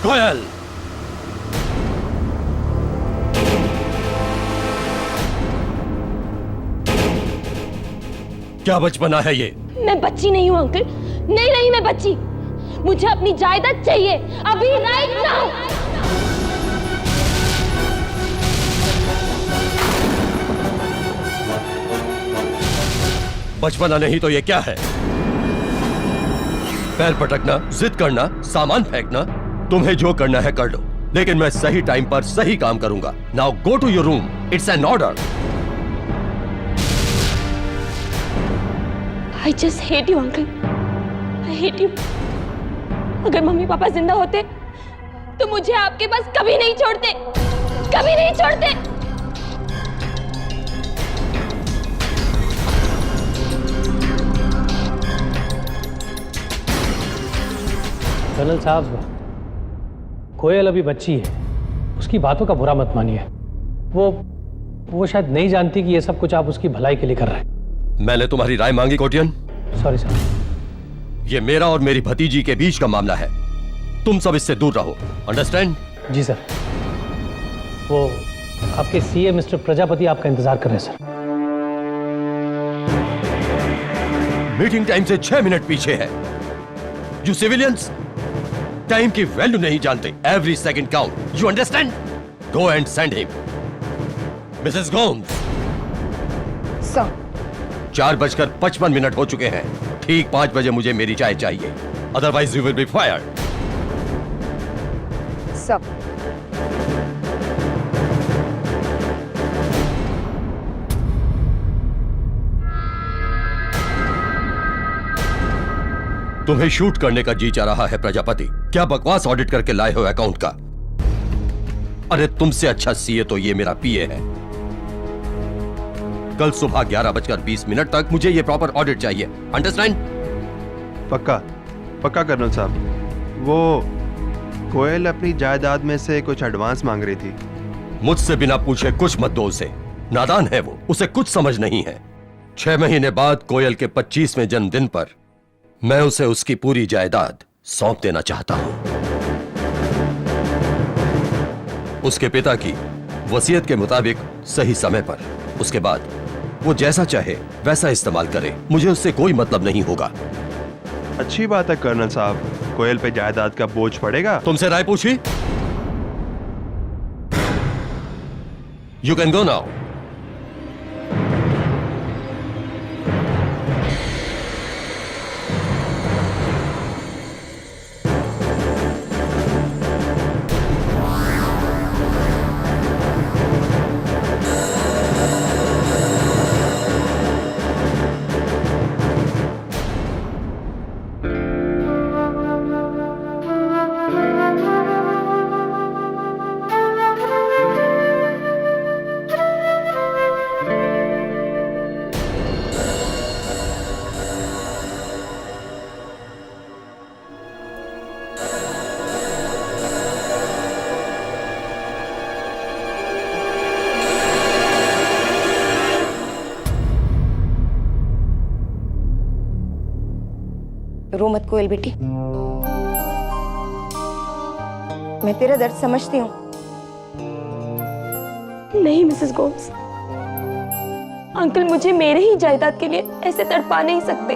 कोयल, क्या बचपना है ये? मैं बच्ची नहीं हूँ अंकल, नहीं मैं बच्ची। मुझे अपनी जायदाद चाहिए अभी, राइट नाउ। बचपना नहीं तो ये क्या है? पैर पटकना, जिद करना, सामान फेंकना, तुम्हें जो करना है कर लो, लेकिन मैं सही टाइम पर सही काम करूंगा। Now go to your room, it's an order. I just hate you, uncle. I hate you. अगर मम्मी पापा जिंदा होते तो मुझे आपके पास कभी नहीं छोड़ते, कभी नहीं छोड़ते। कर्नल साहब, कोयल अभी बच्ची है, उसकी बातों का बुरा मत मानिए। वो शायद नहीं जानती कि ये सब कुछ आप उसकी भलाई के लिए कर रहे हैं। मैंने तुम्हारी राय मांगी कोटियन। Sorry sir. ये मेरा और मेरी भतीजी के बीच का मामला है, तुम सब इससे दूर रहो, अंडरस्टैंड? जी सर। वो आपके सीए मिस्टर प्रजापति आपका इंतजार कर रहे हैं सर। मीटिंग टाइम से 6 मिनट पीछे है। यू सिविलियंस टाइम की वैल्यू नहीं जानते। Every second count, you understand? Go and send him. Mrs Gomes. Sir. 4:55 हो चुके हैं। ठीक 5 बजे मुझे मेरी चाय चाहिए, otherwise you will be fired. Sir. तुम्हें शूट करने का जी चाह रहा है प्रजापति? क्या बकवास ऑडिट करके लाए हो अकाउंट का? अरे तुमसे अच्छा सीए तो ये मेरा पीए है। कल सुबह 11:20 तक मुझे ये प्रॉपर ऑडिट चाहिए, अंडरस्टैंड? पक्का कर्नल साहब। वो कोयल अपनी जायदाद में से कुछ एडवांस मांग रही थी। मुझसे बिना पूछे कुछ मत दो उसे, नादान है वो, उसे कुछ समझ नहीं है। 6 महीने बाद कोयल के 25वें जन्मदिन पर मैं उसे उसकी पूरी जायदाद सौंप देना चाहता हूं। उसके पिता की वसीयत के मुताबिक सही समय पर। उसके बाद वो जैसा चाहे वैसा इस्तेमाल करे, मुझे उससे कोई मतलब नहीं होगा। अच्छी बात है कर्नल साहब, कोयल पे जायदाद का बोझ पड़ेगा। तुमसे राय पूछी? You can go now. रो मत कोयल बेटी, मैं तेरा दर्द समझती हूँ। नहीं मिसेस गोम्स, अंकल मुझे मेरे ही जायदाद के लिए ऐसे तड़पा नहीं सकते।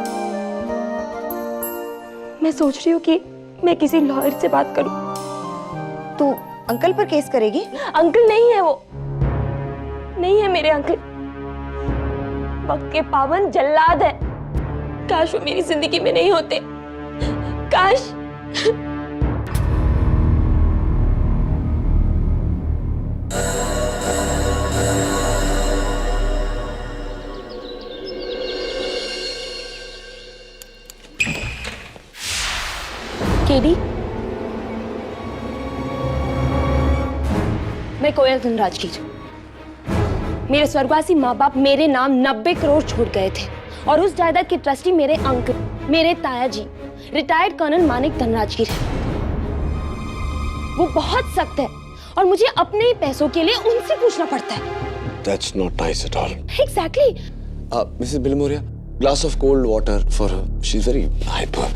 मैं सोच रही हूँ कि मैं किसी लॉयर से बात करूं। तू अंकल पर केस करेगी? अंकल नहीं है वो, नहीं है मेरे अंकल, वक्त के पावन जल्लाद है। काश वो मेरी जिंदगी में नहीं होते, काश। केडी, मैं कोयल धनराजगीर। मेरे स्वर्गवासी माँ बाप मेरे नाम 90 करोड़ छोड़ गए थे और उस जायदाद के ट्रस्टी मेरे अंकल, मेरे ताया जी, रिटायर्ड कर्नल मानिक धनराजगीर है। वो बहुत सख्त है और मुझे अपने ही पैसों के लिए उनसे पूछना पड़ता है। That's not nice at all. Exactly. Mrs. Bilmoria, glass of cold water for her. She's very hyper.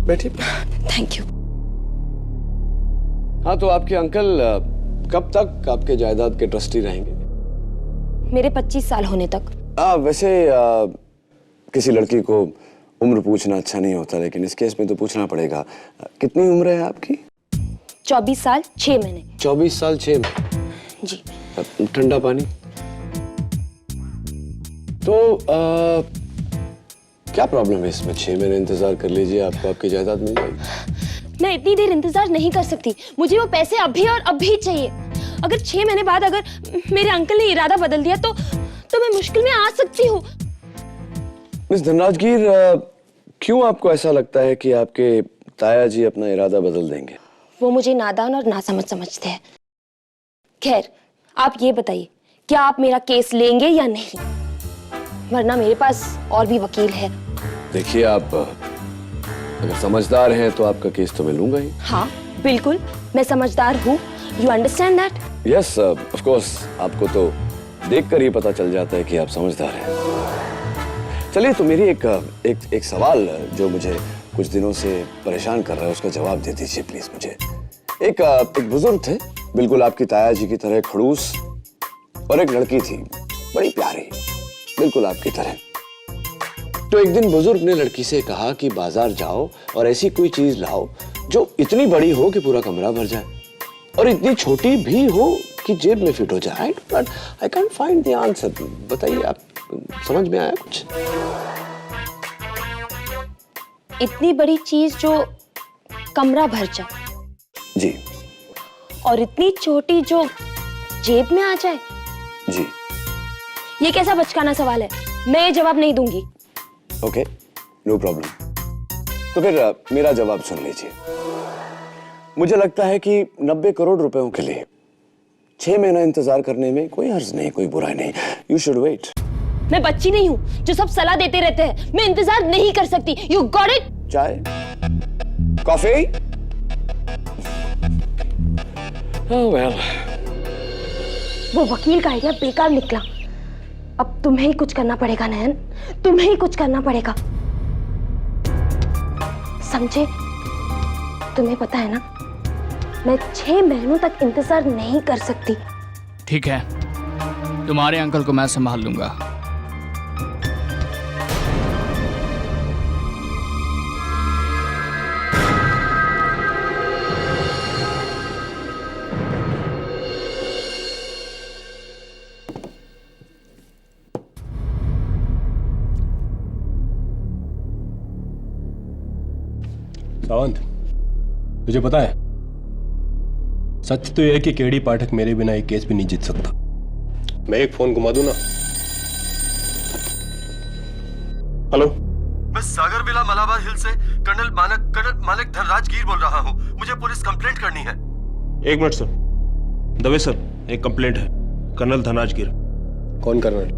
बैठिए। Thank you. हाँ, तो आपके अंकल कब तक आपके जायदाद के ट्रस्टी रहेंगे? मेरे 25 साल होने तक। वैसे किसी लड़की को उम्र पूछना अच्छा नहीं होता, लेकिन इस केस में तो पूछना पड़ेगा। कितनी उम्र है आपकी? 24 साल 6 महीने। 24 साल 6 महीने। जी। ठंडा पानी। तो क्या प्रॉब्लम है इसमें? 6 महीने इंतजार कर लीजिए, आपको आपकी जायदाद मिल जाएगी। मैं इतनी देर इंतजार नहीं कर सकती, मुझे वो पैसे अभी और अभी चाहिए। अगर 6 महीने बाद अगर मेरे अंकल ने इरादा बदल दिया तो मैं मुश्किल में आ सकती हूँ। मिस धनराजगीर, क्यों आपको ऐसा लगता है कि आपके ताया जी अपना इरादा बदल देंगे? वो मुझे नादान और नासमझ समझते हैं। खैर, आप ये बताइए, क्या आप मेरा केस लेंगे या नहीं? वरना मेरे पास और भी वकील है। देखिए, आप अगर समझदार हैं तो आपका केस तो मैं लूंगा ही। हाँ, बिल्कुल, मैं समझदार हूँ। You understand that? Yes, of course. आपको तो देखकर ही पता चल जाता है कि आप समझदार हैं। चलिए, तो मेरी एक सवाल जो मुझे कुछ दिनों से परेशान कर रहा है, उसका जवाब दे दीजिए प्लीज मुझे। एक बुजुर्ग थे, बिल्कुल आपकी ताया जी की तरह खड़ूस, और एक लड़की थी बड़ी प्यारी, बिल्कुल आपकी तरह। तो एक दिन बुजुर्ग ने लड़की से कहा कि बाजार जाओ और ऐसी कोई चीज लाओ जो इतनी बड़ी हो कि पूरा कमरा भर जाए, और इतनी छोटी भी हो कि जेब में फिट हो जाए। I can't find the answer. बताइए, आप समझ में आया कुछ? इतनी बड़ी चीज जो कमरा भर जाए जी, और इतनी छोटी जो जेब में आ जाए। जी। ये कैसा बचकाना सवाल है? मैं ये जवाब नहीं दूंगी। Okay, no problem. तो फिर मेरा जवाब सुन लीजिए। मुझे लगता है कि 90 करोड़ रुपयों के लिए 6 महीना इंतजार करने में कोई हर्ज नहीं, कोई बुराई नहीं। You should wait. मैं बच्ची नहीं हूँ जो सब सलाह देते रहते हैं। मैं इंतजार नहीं कर सकती। You got it? चाय, कॉफी? Oh well. वो वकील का आइडिया बेकार निकला। अब तुम्हें ही कुछ करना पड़ेगा नयन, तुम्हें ही कुछ करना पड़ेगा, समझे? तुम्हें पता है ना, मैं 6 महीनों तक इंतजार नहीं कर सकती। ठीक है, तुम्हारे अंकल को मैं संभाल लूंगा। सावंत, तुझे पता है, सच तो यह है कि केडी पाठक मेरे बिना एक केस भी नहीं जीत सकता। मैं एक फोन घुमा दूं ना? हेलो, मैं सागर विला मलाबार हिल से कर्नल मानिक धनराजगीर बोल रहा हूँ। मुझे पुलिस कंप्लेंट करनी है। 1 मिनट सर। दवे सर, एक कंप्लेंट है, कर्नल धनराजगीर। कौन कर्नल?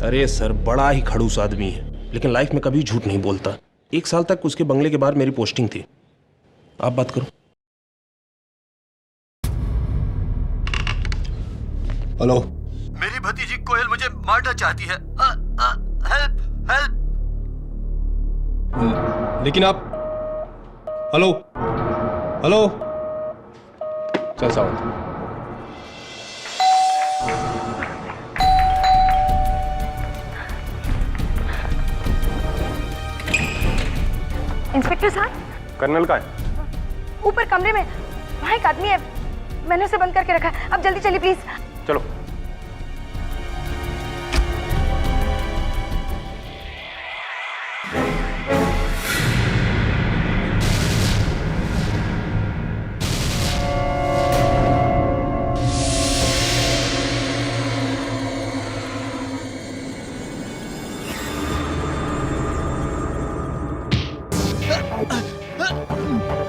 अरे सर, बड़ा ही खड़ूस आदमी है, लेकिन लाइफ में कभी झूठ नहीं बोलता। 1 साल तक उसके बंगले के बाहर मेरी पोस्टिंग थी। आप बात करो। हेलो, मेरी भतीजी कोयल मुझे मारना चाहती है। Help help. लेकिन आप, हेलो हेलो, चल सावंत। इंस्पेक्टर साहब, कर्नल का है? ऊपर कमरे में वहाँ एक आदमी है, मैंने उसे बंद करके रखा है। अब जल्दी चलिए प्लीज। चलो।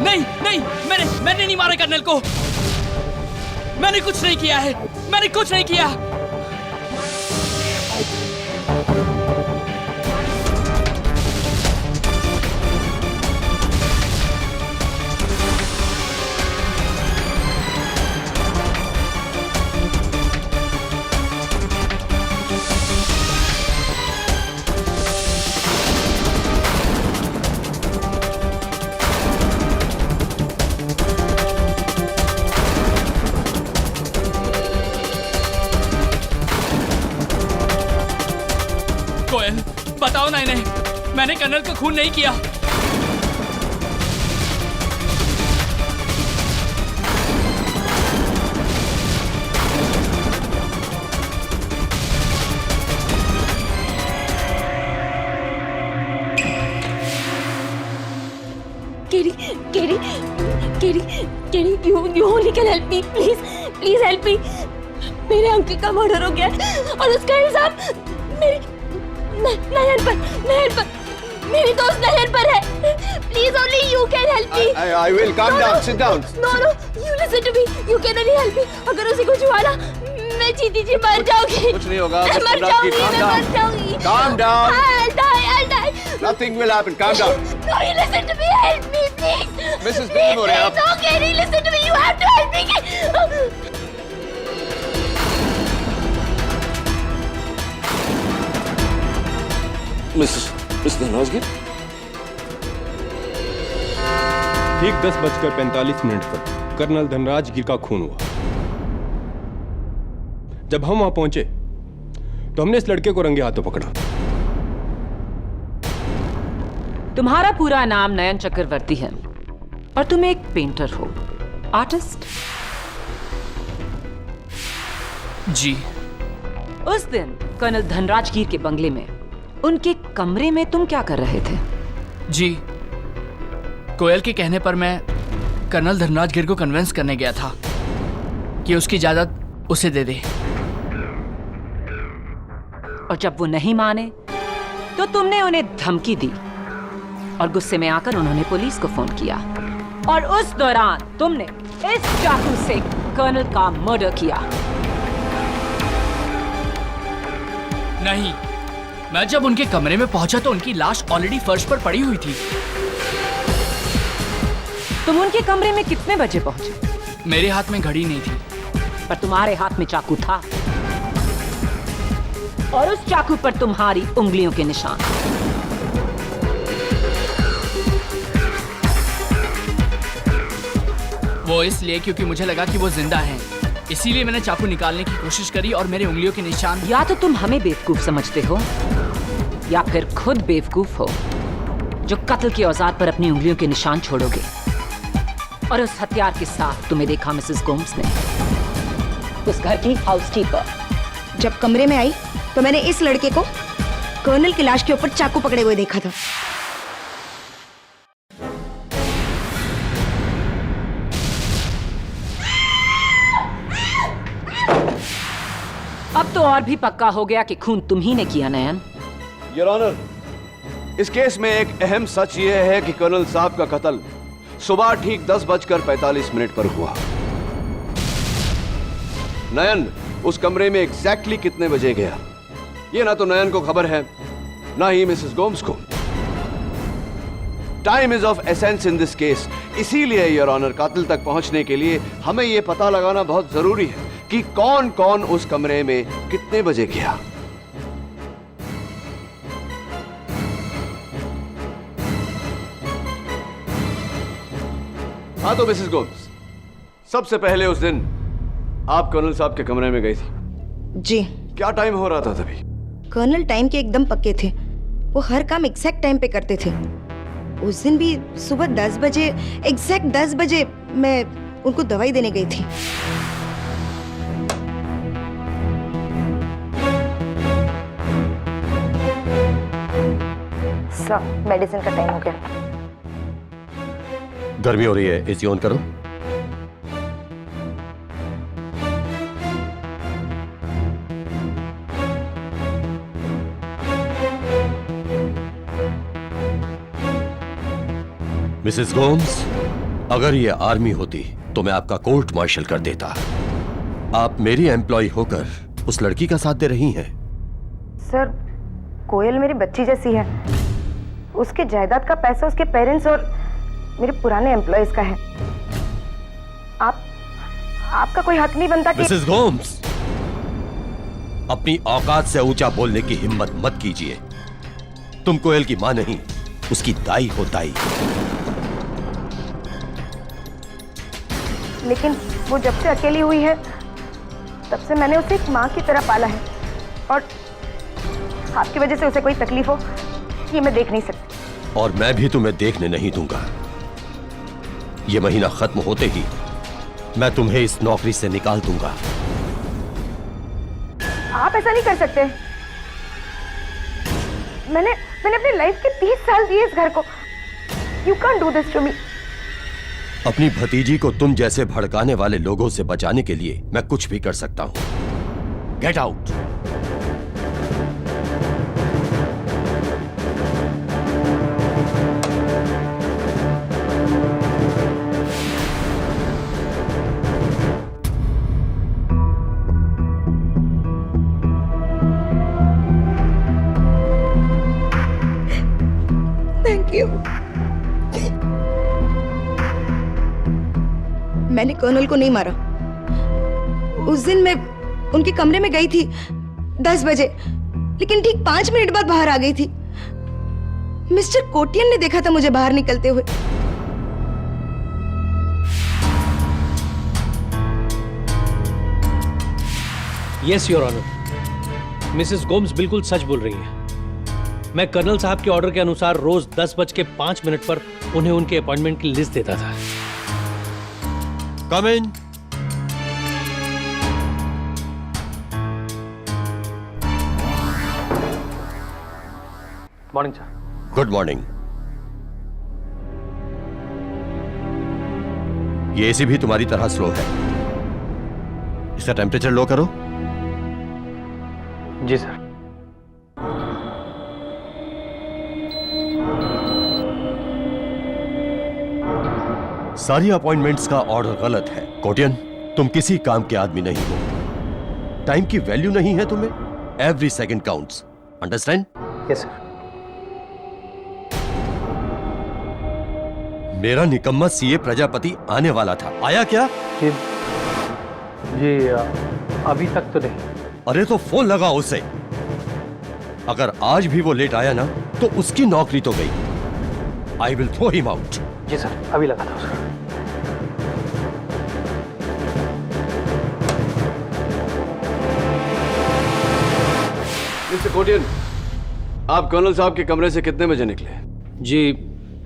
नहीं, मैंने नहीं मारा कर्नल को। मैंने कुछ नहीं किया है, मैंने कुछ नहीं किया। बताओ ना इन्हें, मैंने कर्नल को खून नहीं किया। Katie, you only can help me, please help me. मेरे अंकल का मर्डर हो गया और उसका इल्जाम मेरी नयन पर मेरी दोस्त नयन पर है। Please only you can help me. I will. Calm down. Sit down. No, you listen to me. You can only help me. अगर उसे कुछ हुआ ना, मैं जीती जी मर जाऊंगी। कुछ नहीं होगा। मैं मर जाऊंगी। Calm down. I'll die. Nothing will happen. Calm down. No, you listen to me. Help me, please. Mrs. Bean हो रहे हैं आप। No, Katie, listen to me. You have to help me. Miss Dhanrajgir, ठीक 10:45 पर कर्नल धनराजगिर का खून हुआ। जब हम वहां पहुंचे तो हमने इस लड़के को रंगे हाथों पकड़ा। तुम्हारा पूरा नाम नयन चक्रवर्ती है और तुम एक पेंटर हो, आर्टिस्ट। जी। उस दिन कर्नल धनराजगिर के बंगले में, उनके कमरे में तुम क्या कर रहे थे? जी, कोयल के कहने पर मैं कर्नल धनराजगिर को कन्विंस करने गया था कि उसकी जायदाद उसे दे दे। और जब वो नहीं माने तो तुमने उन्हें धमकी दी और गुस्से में आकर उन्होंने पुलिस को फोन किया और उस दौरान तुमने इस चाकू से कर्नल का मर्डर किया। नहीं, मैं जब उनके कमरे में पहुंचा तो उनकी लाश ऑलरेडी फर्श पर पड़ी हुई थी। तुम उनके कमरे में कितने बजे पहुंचे? मेरे हाथ में घड़ी नहीं थी, पर तुम्हारे हाथ में चाकू था और उस चाकू पर तुम्हारी उंगलियों के निशान। वो इसलिए क्योंकि मुझे लगा कि वो जिंदा हैं, इसीलिए मैंने चाकू निकालने की कोशिश करी और मेरे उंगलियों के निशान। या तो तुम हमें बेवकूफ समझते हो या फिर खुद बेवकूफ हो जो कत्ल के औजार पर अपनी उंगलियों के निशान छोड़ोगे। और उस हथियार के साथ तुम्हें देखा मिसेस गोम्स ने, उस घर की हाउसकीपर। जब कमरे में आई तो मैंने इस लड़के को कर्नल की लाश के ऊपर चाकू पकड़े हुए देखा था। अब तो और भी पक्का हो गया कि खून तुम ही ने किया नयन। योर ऑनर, इस केस में एक अहम सच यह है कि कर्नल साहब का कत्ल सुबह ठीक 10:45 पर हुआ। नयन उस कमरे में एग्जैक्टली कितने बजे गया, ये ना तो नयन को खबर है ना ही मिसेस गोम्स को। Time is of essence in this case. इसीलिए योर ऑनर, कातिल तक पहुंचने के लिए हमें यह पता लगाना बहुत जरूरी है कि कौन कौन उस कमरे में कितने बजे गया। हाँ तो मिसेस गोम्स, सबसे पहले उस दिन आप कर्नल साहब के कमरे में गई थी। जी। क्या टाइम हो रहा था तभी? कर्नल टाइम के एकदम पक्के थे। वो हर काम एग्जैक्ट टाइम पे करते थे। उस दिन भी सुबह 10 बजे, एग्जैक्ट 10 बजे मैं उनको दवाई देने गई थी। सर, मेडिसिन का टाइम हो गया। गर्मी हो रही है, एसी ऑन करो। मिसेस गोम्स, अगर ये आर्मी होती तो मैं आपका कोर्ट मार्शल कर देता। आप मेरी एम्प्लॉय होकर उस लड़की का साथ दे रही हैं। सर, कोयल मेरी बच्ची जैसी है। उसके जायदाद का पैसा उसके पेरेंट्स और मेरे पुराने एम्प्लॉयज का है। आपका कोई हक नहीं बनता कि... मिसेस गोम्स, अपनी औकात से ऊंचा बोलने की हिम्मत मत कीजिए। तुम कोयल की मां नहीं, उसकी दाई हो दाई। लेकिन वो जब से अकेली हुई है तब से मैंने उसे एक माँ की तरह पाला है। और आपकी वजह से उसे कोई तकलीफ हो ये मैं देख नहीं सकती। और मैं भी तुम्हें देखने नहीं दूंगा। ये महीना खत्म होते ही मैं तुम्हें इस नौकरी से निकाल दूंगा। आप ऐसा नहीं कर सकते। मैंने अपनी लाइफ के 30 साल दिए इस घर को। You can't do this to me. अपनी भतीजी को तुम जैसे भड़काने वाले लोगों से बचाने के लिए मैं कुछ भी कर सकता हूं। Get out. Thank you. मैंने कर्नल को नहीं मारा। उस दिन मैं उनके कमरे में गई थी 10 बजे, लेकिन ठीक 5 मिनट बाद बाहर आ गई थी। मिस्टर कोटियन ने देखा था मुझे बाहर निकलते हुए। Yes your honour, Mrs Gomes बिल्कुल सच बोल रही है। मैं कर्नल साहब के ऑर्डर के अनुसार रोज 10:05 पर उन्हें उनके अपॉइंटमेंट की लिस्ट देता था। Come in. Morning sir. Good morning. ये एसी भी तुम्हारी तरह स्लो है। इसका टेम्परेचर लो करो। जी सर। सारी अपॉइंटमेंट्स का ऑर्डर गलत है। कोटियन, तुम किसी काम के आदमी नहीं हो। टाइम की वैल्यू नहीं है तुम्हें। Every second counts. Understand? Yes sir. मेरा निकम्मा सीए प्रजापति आने वाला था। आया क्या? जी अभी तक तो नहीं। अरे तो फोन लगाओ उसे। अगर आज भी वो लेट आया ना तो उसकी नौकरी तो गई। I will throw him out. जी सर, अभी लगा था उसका। मिस्टर कोटियन, आप कर्नल साहब के कमरे से कितने बजे निकले? जी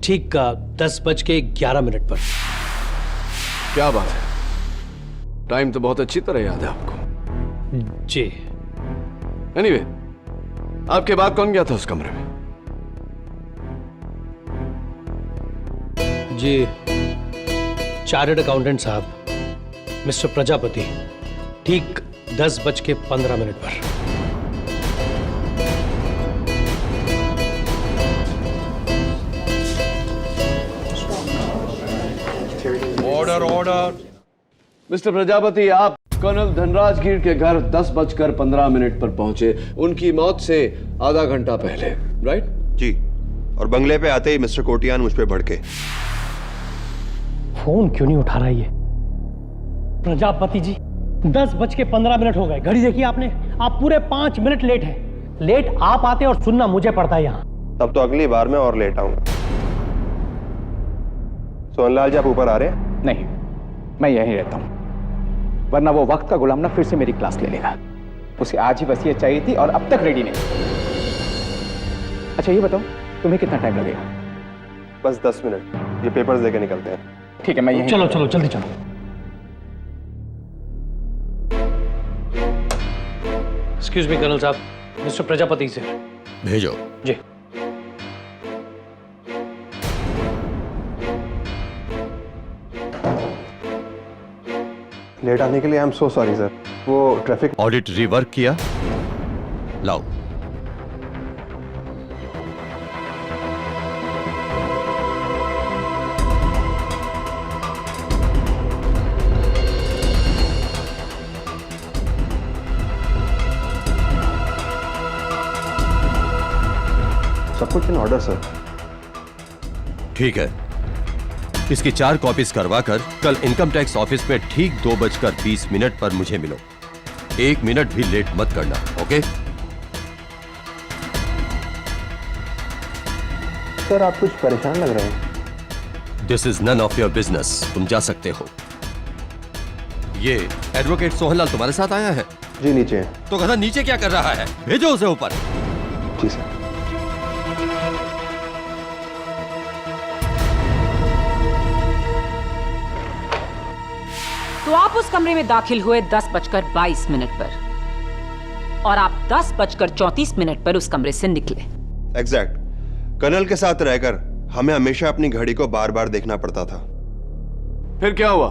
ठीक 10:11 पर। क्या बात है, टाइम तो बहुत अच्छी तरह याद है आपको। जी। एनीवे, आपके बाद कौन गया था उस कमरे में? जी चार्टर्ड अकाउंटेंट साहब मिस्टर प्रजापति, ठीक 10:15 पर। Order order. मिस्टर प्रजापति, आप कर्नल धनराज गिर के घर 10:15 पर पहुंचे, उनकी मौत से आधा घंटा पहले, राइट? जी। और बंगले पे आते ही मिस्टर कोटियान मुझ पे भड़के। फोन क्यों नहीं उठा रहा ये प्रजापति जी? 10:15 हो गए। घड़ी देखिए आपने, आप पूरे 5 मिनट लेट हैं। लेट आप आते और सुनना मुझे पड़ता है यहाँ। तब तो अगली बार मैं और लेट आऊंगा। सोनलाल जी, आप ऊपर आ रहे हैं? नहीं, मैं यहीं रहता हूँ, वरना वो वक्त का गुलाम ना फिर से मेरी क्लास ले लेगा। उसे आज ही वसीयत चाहिए थी और अब तक रेडी नहीं। अच्छा ये बताओ, तुम्हें कितना टाइम लगेगा? बस 10 मिनट, ये पेपर्स देके निकलते हैं। ठीक है, मैं यहीं। चलो चलो जल्दी चलो। एक्सक्यूज मी कर्नल साहब, मिस्टर प्रजापति से भेजो। जी। लेट आने के लिए आई एम सो सॉरी सर। वो ट्रैफिक। ऑडिट रिवर्क किया? लाओ। सब कुछ इन ऑर्डर सर। ठीक है, इसकी 4 कॉपीज करवा कर कल इनकम टैक्स ऑफिस में ठीक 2:20 पर मुझे मिलो। 1 मिनट भी लेट मत करना, ओके? सर आप कुछ परेशान लग रहे हैं। This is none of your business. तुम जा सकते हो। ये एडवोकेट सोहनलाल तुम्हारे साथ आया है? जी नीचे है। तो गधा नीचे क्या कर रहा है? भेजो उसे ऊपर। जी सर। तो आप उस कमरे में दाखिल हुए 10:22 पर और आप 10:34 पर उस कमरे से निकले। एग्जैक्ट। कर्नल के साथ रहकर हमें हमेशा अपनी घड़ी को बार बार देखना पड़ता था। फिर क्या हुआ?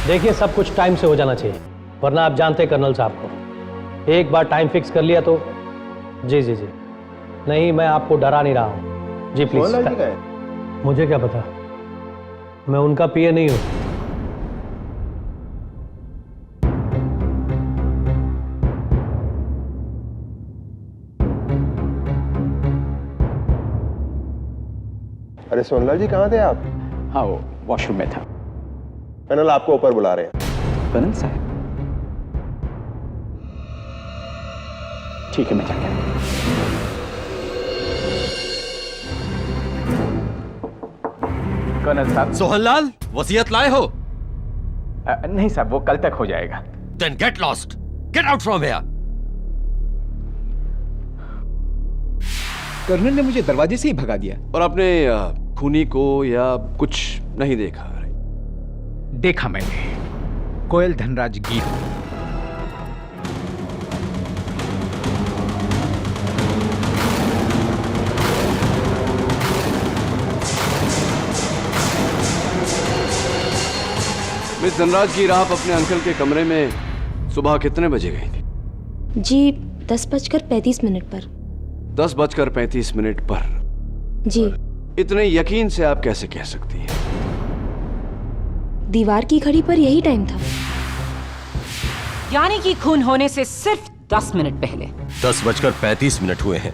देखिए, सब कुछ टाइम से हो जाना चाहिए, वरना आप जानते हैं कर्नल साहब को, एक बार टाइम फिक्स कर लिया तो। जी जी जी, नहीं मैं आपको डरा नहीं रहा हूँ जी, प्लीज। मुझे क्या पता, मैं उनका पीए नहीं हूँ। अरे सोनलाल जी, कहाँ थे आप? हाँ, वो वॉशरूम में था। कर्नल आपको ऊपर बुला रहे हैं। कर्नल साहब, ठीक है, मैं जाके आता हूं। कर्नल साहब। सोहनलाल, वसीयत लाए हो? नहीं साहब, वो कल तक हो जाएगा। Then get lost. Get out from here. Colonel ने मुझे दरवाजे से ही भगा दिया। और आपने खूनी को या कुछ नहीं देखा? देखा मैंने, कोयल धनराज गिर। मिस धनराज गिर, आप अपने अंकल के कमरे में सुबह कितने बजे गई थी? जी 10:35 पर। 10:35 पर? जी। इतने यकीन से आप कैसे कह सकती हैं? दीवार की घड़ी पर यही टाइम था। यानी कि खून होने से सिर्फ 10 मिनट पहले। 10:35 हुए हैं।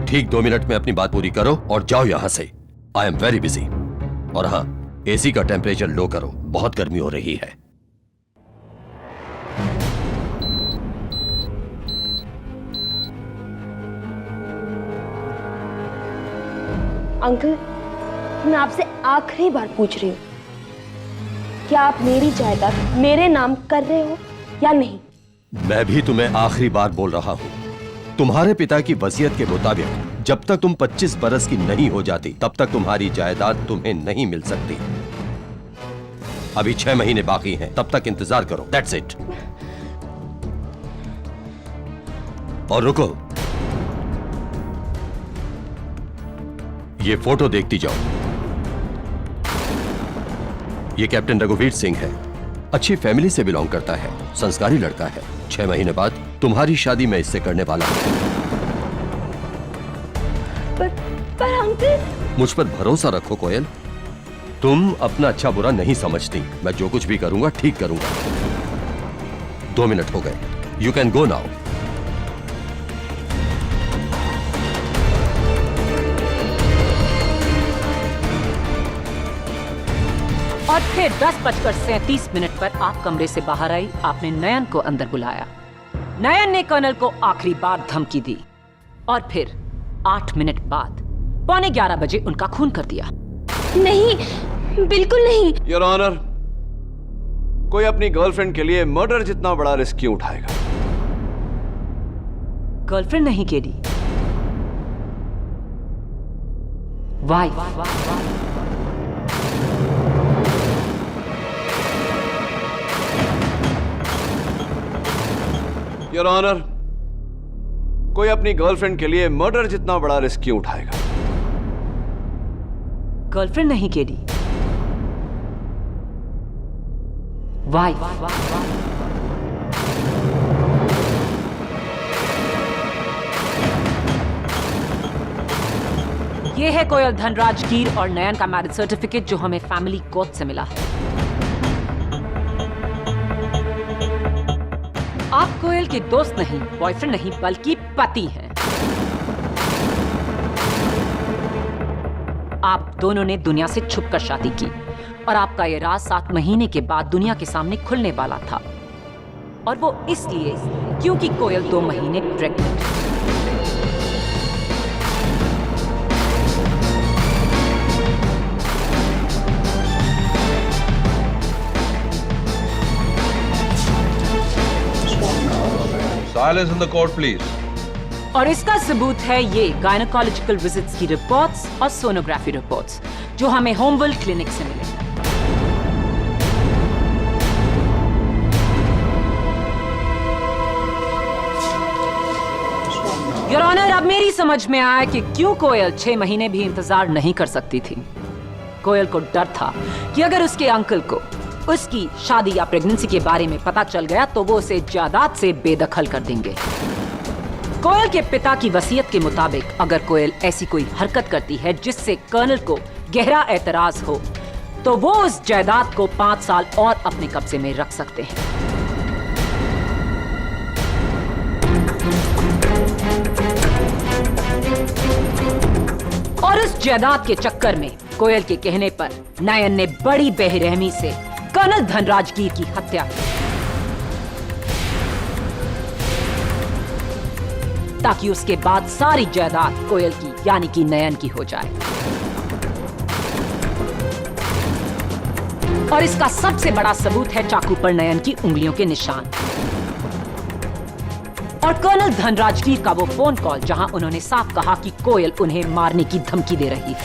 ठीक 2 मिनट में अपनी बात पूरी करो और जाओ यहां से। I am very busy. और हाँ, एसी का टेम्परेचर लो करो, बहुत गर्मी हो रही है। अंकल, मैं आपसे आखिरी बार पूछ रही हूँ, क्या आप मेरी जायदाद मेरे नाम कर रहे हो या नहीं? मैं भी तुम्हें आखिरी बार बोल रहा हूँ, तुम्हारे पिता की वसीयत के मुताबिक जब तक तुम 25 बरस की नहीं हो जाती तब तक तुम्हारी जायदाद तुम्हें नहीं मिल सकती। अभी 6 महीने बाकी हैं, तब तक इंतजार करो। That's it. और रुको, ये फोटो देखती जाओ। ये कैप्टन रघुवीर सिंह है, अच्छी फैमिली से बिलोंग करता है, संस्कारी लड़का है। 6 महीने बाद तुम्हारी शादी मैं इससे करने वाला हूं। पर अंकल। मुझ पर भरोसा रखो कोयल, तुम अपना अच्छा बुरा नहीं समझती। मैं जो कुछ भी करूंगा ठीक करूंगा। 2 मिनट हो गए, यू कैन गो नाउ। और फिर 10:37 पर आप कमरे से बाहर आई। आपने नयन को अंदर बुलाया। नयन ने कर्नल को आखिरी बार धमकी दी और फिर 8 मिनट बाद 11:15 बजे उनका खून कर दिया। नहीं, बिल्कुल नहीं। योर ऑनर, कोई अपनी गर्लफ्रेंड के लिए मर्डर जितना बड़ा रिस्क क्यों उठाएगा? गर्लफ्रेंड नहीं केडी, वाइफ। योर ऑनर, कोई अपनी गर्लफ्रेंड के लिए मर्डर जितना बड़ा रिस्क क्यों उठाएगा? गर्लफ्रेंड नहीं केडी, वाइफ। ये है कोयल धनराज गिर और नयन का मैरिज सर्टिफिकेट जो हमें फैमिली कोर्ट से मिला है। आप कोयल के दोस्त नहीं, बॉयफ्रेंड नहीं, बल्कि पति हैं। आप दोनों ने दुनिया से छुपकर शादी की और आपका यह राज 7 महीने के बाद दुनिया के सामने खुलने वाला था। और वो इसलिए क्योंकि कोयल 2 महीने प्रेग्नेंट है। Silence in the court, please. और इसका सबूत है ये गायनोकोलॉजिकल विजिट्स की रिपोर्ट्स और सोनोग्राफी रिपोर्ट्स जो हमें होमवर्ल्ड क्लिनिक से मिले। योर ऑनर, अब मेरी समझ में आया कि क्यों कोयल 6 महीने भी इंतजार नहीं कर सकती थी। कोयल को डर था कि अगर उसके अंकल को उसकी शादी या प्रेगनेंसी के बारे में पता चल गया तो वो उसे जायदाद से बेदखल कर देंगे। कोयल के पिता की वसीयत के मुताबिक अगर कोयल ऐसी कोई हरकत करती है जिससे कर्नल को गहरा एतराज हो तो वो उस जायदाद को 5 साल और अपने कब्जे में रख सकते हैं। और उस जायदाद के चक्कर में कोयल के कहने पर नयन ने बड़ी बेरहमी से कर्नल धनराजगीर की हत्या की ताकि उसके बाद सारी जायदाद कोयल की यानी कि नयन की हो जाए। और इसका सबसे बड़ा सबूत है चाकू पर नयन की उंगलियों के निशान और कर्नल धनराजगीर का वो फोन कॉल जहां उन्होंने साफ कहा कि कोयल उन्हें मारने की धमकी दे रही है।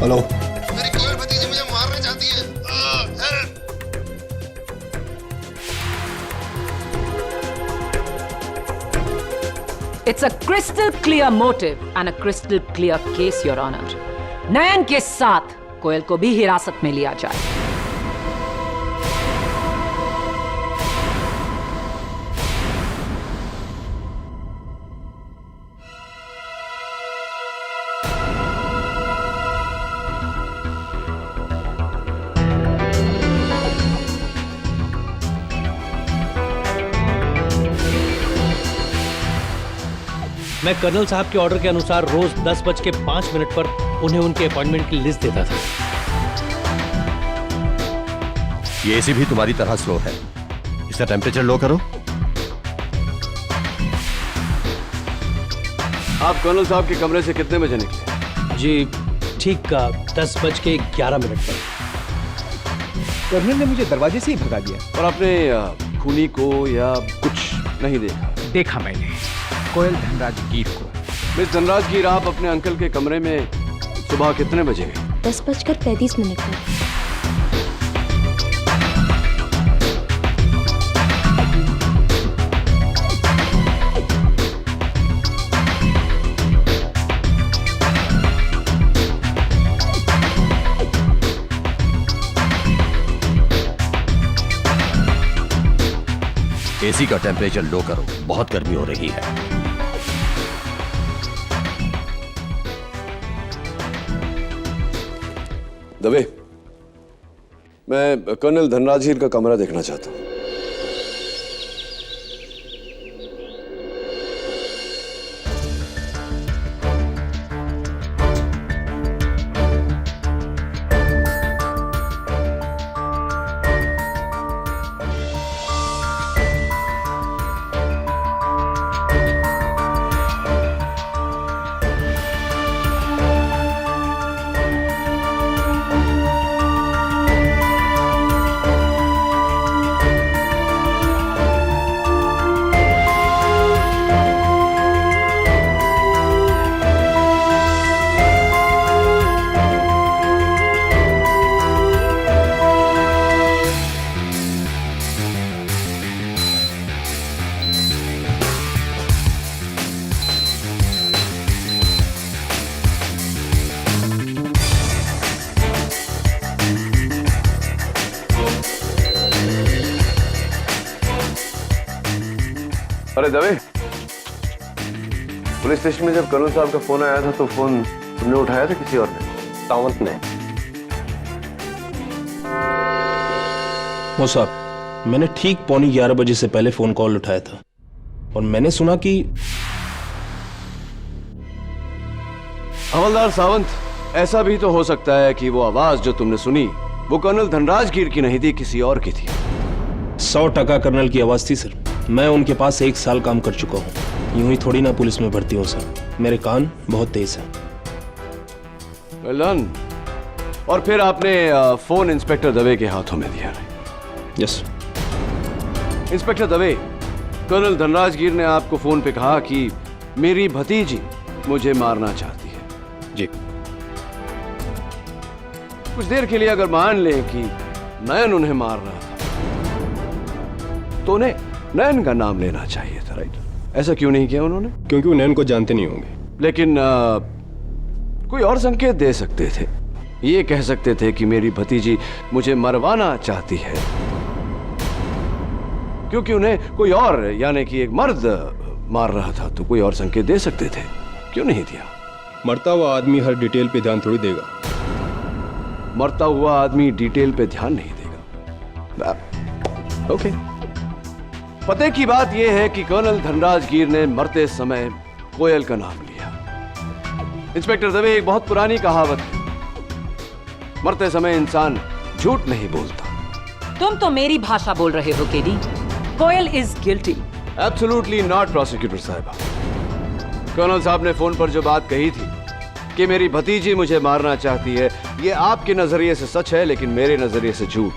हेलो। मेरी कोयल भतीजी मुझे मारना चाहती है। It's a crystal clear motive and a crystal clear case, Your Honor. नयन के साथ कोयल को भी हिरासत में लिया जाए। मैं कर्नल साहब के ऑर्डर के अनुसार रोज 10:05 पर उन्हें उनके अपॉइंटमेंट की लिस्ट देता था। ये एसी भी तुम्हारी तरह स्लो है, इसका टेम्परेचर लो करो। आप कर्नल साहब के कमरे से कितने बजे निकले? जी ठीक 10:11 पर। कर्नल ने मुझे दरवाजे से ही भगा दिया। और आपने खूनी को या कुछ नहीं देखा? देखा मैंने कोयल धनराजगीर को। मिस धनराजगीर, आप अपने अंकल के कमरे में सुबह कितने बजे गए? 10:35 पर। एसी का टेम्परेचर लो करो, बहुत गर्मी हो रही है। दवे, मैं कर्नल धनराजगीर का कमरा देखना चाहता हूं। अरे दवे, पुलिस स्टेशन में जब कर्नल साहब का फोन आया था तो फोन तुमने उठाया था किसी और ने? सावंत ने। वो साहब, मैंने ठीक 11:15 बजे से पहले फोन कॉल उठाया था और मैंने सुना कि हवलदार सावंत, ऐसा भी तो हो सकता है कि वो आवाज जो तुमने सुनी वो कर्नल धनराजगीर की नहीं थी, किसी और की थी। 100% कर्नल की आवाज थी सर। मैं उनके पास 1 साल काम कर चुका हूँ, यूं ही थोड़ी ना पुलिस में भर्ती हूँ सर। मेरे कान बहुत तेज हैं। Well done। और फिर आपने फोन इंस्पेक्टर दवे के हाथों में दिया? Yes. Inspector Dave, colonel Dhanrajgir ने आपको फोन पे कहा कि मेरी भतीजी मुझे मारना चाहती है। जी। कुछ देर के लिए अगर मान लें कि नयन उन्हें मार रहा था, तो उन्हें नयन का नाम लेना चाहिए था, राइट? ऐसा क्यों नहीं किया उन्होंने? क्योंकि वो नयन को जानते नहीं होंगे। लेकिन कोई और संकेत दे सकते थे। ये कह सकते थे कि मेरी भतीजी मुझे मरवाना चाहती है, क्योंकि उन्हें कोई और यानी कि एक मर्द मार रहा था। तो कोई और संकेत दे सकते थे, क्यों नहीं दिया? मरता हुआ आदमी हर डिटेल पे ध्यान थोड़ी देगा। मरता हुआ आदमी डिटेल पे ध्यान नहीं देगा। ओके। पते की बात यह है कि कर्नल धनराजगीर ने मरते समय कोयल का नाम लिया। इंस्पेक्टर दवे, एक बहुत पुरानी कहावत है, मरते समय इंसान झूठ नहीं बोलता। तुम तो मेरी भाषा बोल रहे हो KD. Koyal is guilty. Absolutely not, prosecutor साहिबा। कर्नल साहब ने फोन पर जो बात कही थी कि मेरी भतीजी मुझे मारना चाहती है, ये आपके नजरिए से सच है, लेकिन मेरे नजरिए से झूठ।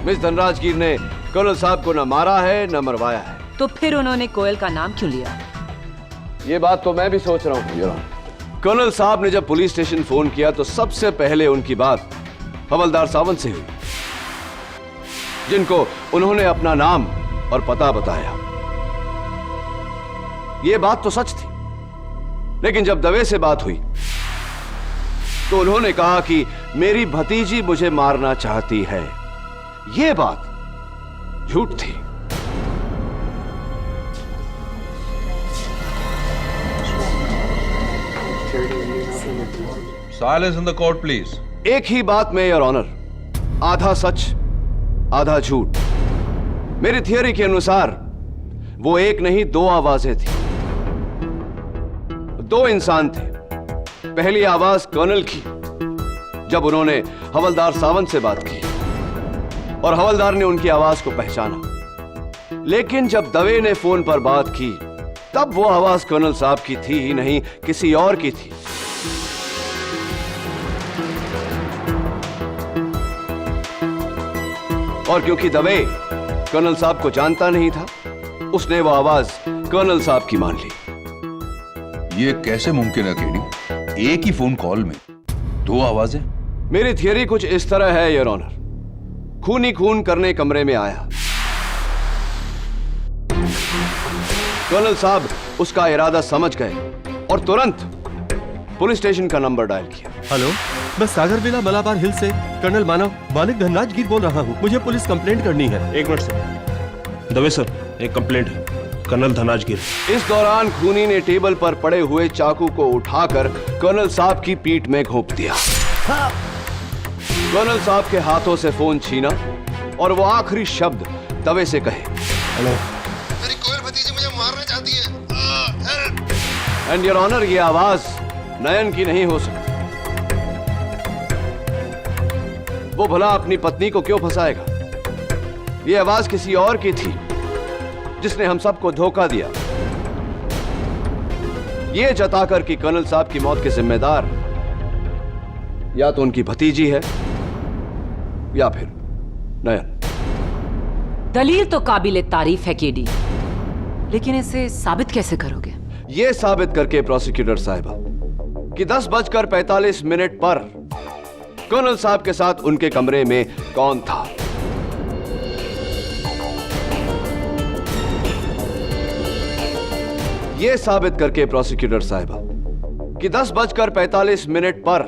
मिस धनराजगीर ने कर्नल साहब को न मारा है न मरवाया है। तो फिर उन्होंने कोयल का नाम क्यों लिया? ये बात तो मैं भी सोच रहा हूँ, योर ऑनर। कर्नल साहब ने जब पुलिस स्टेशन फोन किया तो सबसे पहले उनकी बात हवलदार सावंत से हुई, जिनको उन्होंने अपना नाम और पता बताया। यह बात तो सच थी, लेकिन जब दवे से बात हुई तो उन्होंने कहा कि मेरी भतीजी मुझे मारना चाहती है। यह बात झूठ थी। Silence in the court, please. एक ही बात में, योर ऑनर, आधा सच आधा झूठ। मेरी थियरी के अनुसार वो एक नहीं दो आवाजें थी, दो इंसान थे। पहली आवाज कर्नल की, जब उन्होंने हवलदार सावंत से बात की और हवलदार ने उनकी आवाज को पहचाना। लेकिन जब दवे ने फोन पर बात की, तब वो आवाज कर्नल साहब की थी ही नहीं, किसी और की थी। और क्योंकि दवे कर्नल साहब को जानता नहीं था, उसने वो आवाज कर्नल साहब की मान ली। ये कैसे मुमकिन है केडी? एक ही फोन कॉल में दो आवाजें? मेरी थियरी कुछ इस तरह है, योर ऑनर। खून ही खून करने कमरे में आया। कर्नल साहब उसका इरादा समझ गए और तुरंत पुलिस स्टेशन का नंबर डायल किया। हेलो, मैं सागर विला मलाबार हिल से कर्नल मानिक धनराजगीर बोल रहा हूँ। मुझे पुलिस कंप्लेंट करनी है। एक मिनट सर। दवे सर, एक कंप्लेंट है, कर्नल धनराजगीर। इस दौरान खूनी ने टेबल पर पड़े हुए चाकू को उठाकर कर्नल साहब की पीठ में घोंप दिया। कर्नल साहब के हाथों से फोन छीना और वो आखिरी शब्द दवे से कहे, हेलो, मेरी कोयल भतीजी मुझे मारना चाहती है। एंड योर ऑनर, ये आवाज नयन की नहीं हो सकती। वो भला अपनी पत्नी को क्यों फंसाएगा? ये आवाज किसी और की थी, जिसने हम सबको धोखा दिया, ये जताकर कि कर्नल साहब की मौत के जिम्मेदार या तो उनकी भतीजी है या फिर नयन। दलील तो काबिले तारीफ है केडी, लेकिन इसे साबित कैसे करोगे? यह साबित करके प्रोसिक्यूटर साहिबा कि 10:45 पर कर्नल साहब के साथ उनके कमरे में कौन था। यह साबित करके प्रोसिक्यूटर साहिबा कि 10:45 पर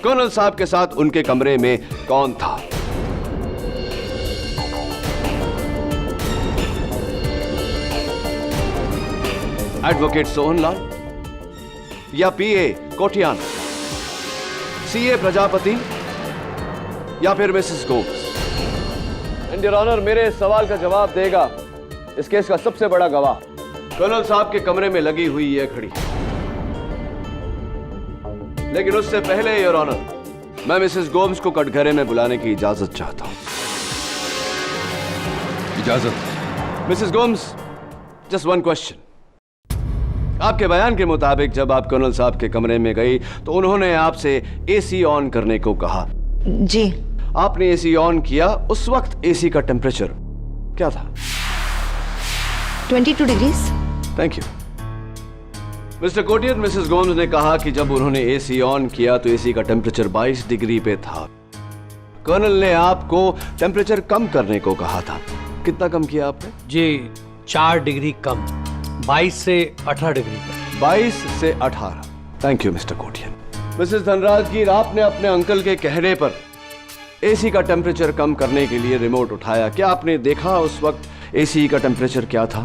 कर्नल साहब के साथ उनके कमरे में कौन था। एडवोकेट सोहनलाल या पीए कोटियान, सीए प्रजापति या फिर Mrs Gomes? And your honour, मेरे इस सवाल का जवाब देगा इस केस का सबसे बड़ा गवाह, कर्नल साहब के कमरे में लगी हुई यह घड़ी। लेकिन उससे पहले योर ऑनर, मैं मिसेस गोम्स को कटघरे में बुलाने की इजाजत चाहता हूं। इजाजत। Mrs Gomes, just one question. आपके बयान के मुताबिक जब आप कर्नल साहब के कमरे में गई तो उन्होंने आपसे एसी ऑन करने को कहा। जी। आपने एसी ऑन किया, उस वक्त एसी का टेम्परेचर क्या था? 22 degrees. Thank you. Mister Kotian, Mrs Gomes ने कहा कि जब उन्होंने एसी ऑन किया तो एसी का टेम्परेचर 22 डिग्री पे था। कर्नल ने आपको टेम्परेचर कम करने को कहा था। कितना कम किया आपने? जी 4 डिग्री कम, 22 से 18 डिग्री पर। 22 से 18। Thank you mister Kotian. Mrs Dhanrajgir, आपने अपने अंकल के कहने पर एसी का टेम्परेचर कम करने के लिए रिमोट उठाया। क्या आपने देखा उस वक्त एसी का टेम्परेचर क्या था?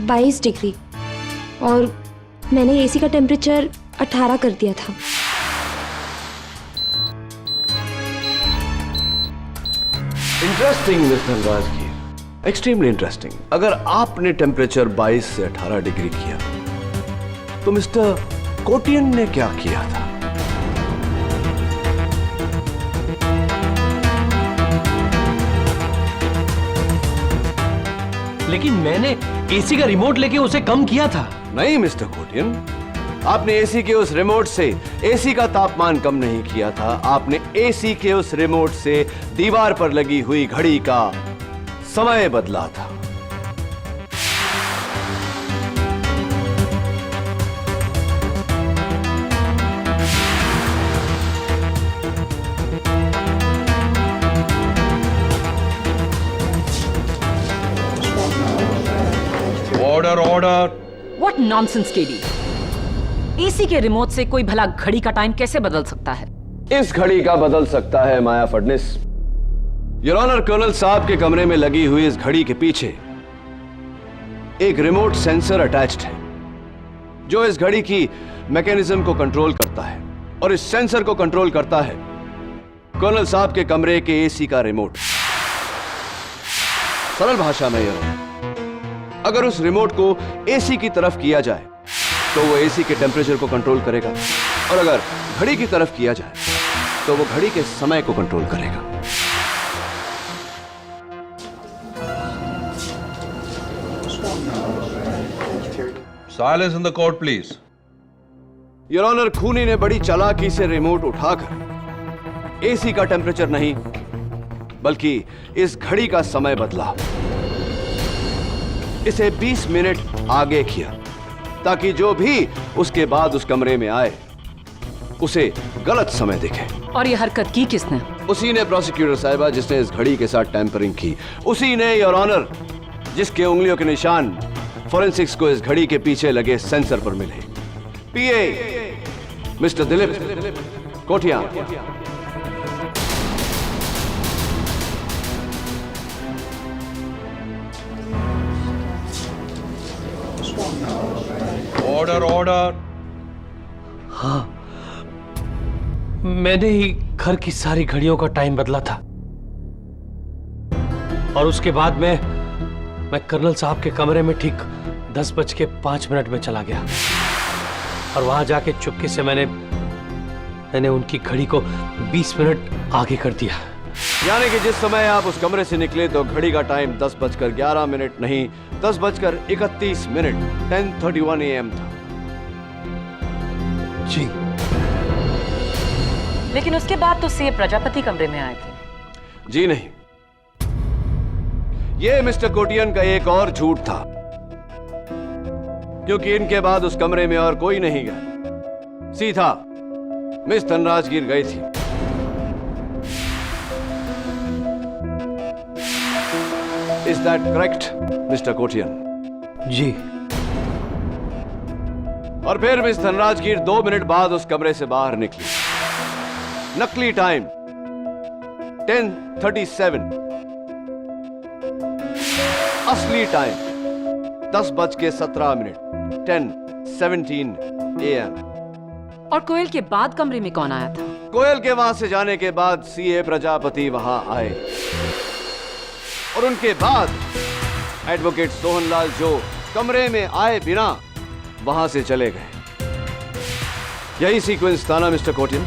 22 डिग्री, और मैंने एसी का टेम्परेचर 18 कर दिया था। Interesting mister Dhanrajgir, extremely interesting. अगर आपने टेम्परेचर 22 से 18 डिग्री किया तो मिस्टर कोटियन ने क्या किया था? लेकिन मैंने एसी का रिमोट लेके उसे कम किया था। नहीं मिस्टर कोटियन, आपने एसी के उस रिमोट से एसी का तापमान कम नहीं किया था। आपने एसी के उस रिमोट से दीवार पर लगी हुई घड़ी का समय बदला था। Order order. What nonsense KD. AC के रिमोट से कोई भला घड़ी का टाइम कैसे बदल सकता है? इस घड़ी का बदल सकता है माया फडनिस। योर ऑनर, कर्नल साहब के कमरे में लगी हुई इस घड़ी के पीछे एक रिमोट सेंसर अटैच्ड है जो इस घड़ी की मैकेनिज्म को कंट्रोल करता है, और इस सेंसर को कंट्रोल करता है कर्नल साहब के कमरे के एसी का रिमोट। सरल भाषा में योर ऑनर, अगर उस रिमोट को एसी की तरफ किया जाए तो वो एसी के टेम्परेचर को कंट्रोल करेगा, और अगर घड़ी की तरफ किया जाए तो वो घड़ी के समय को कंट्रोल करेगा। Silence in the court please. Your honour, खूनी ने बड़ी चालाकी से रिमोट उठाकर एसी का टेम्परेचर नहीं बल्कि इस घड़ी का समय बदला। इसे 20 मिनट आगे किया ताकि जो भी उसके बाद उस कमरे में आए उसे गलत समय दिखे। और ये हरकत की किसने? उसी ने प्रोसिक्यूटर साहिबा जिसने इस घड़ी के साथ टैंपरिंग की। उसी ने योर ऑनर जिसके उंगलियों के निशान फॉरेंसिक्स को इस घड़ी के पीछे लगे सेंसर पर मिले। PA mister Dilip Kotiya. Order order. हाँ, मैंने ही घर की सारी घड़ियों का टाइम बदला था, और उसके बाद मैं कर्नल साहब के कमरे में ठीक 10:05 में चला गया, और वहां जाके चुपके से मैंने उनकी घड़ी को 20 मिनट आगे कर दिया। यानी कि जिस समय आप उस कमरे से निकले तो घड़ी का टाइम 10:11 नहीं 10:31 10:31 AM था। जी। लेकिन उसके बाद तो सीए प्रजापति कमरे में आए थे। जी नहीं, यह मिस्टर कोटियन का एक और झूठ था, क्योंकि इनके बाद उस कमरे में और कोई नहीं गया, सीधा मिस धनराजगीर गई थी। Is that correct mister Kotian? जी। और फिर मिस धनराजगीर 2 मिनट बाद उस कमरे से बाहर निकली। नकली टाइम 10:37, असली टाइम 10:17 10:17 AM। और कोयल के बाद कमरे में कौन आया था? कोयल के वहां से जाने के बाद सीए प्रजापति वहां आए, और उनके बाद एडवोकेट सोहनलाल जो कमरे में आए बिना वहां से चले गए। यही सीक्वेंस था ना मिस्टर कोटियन?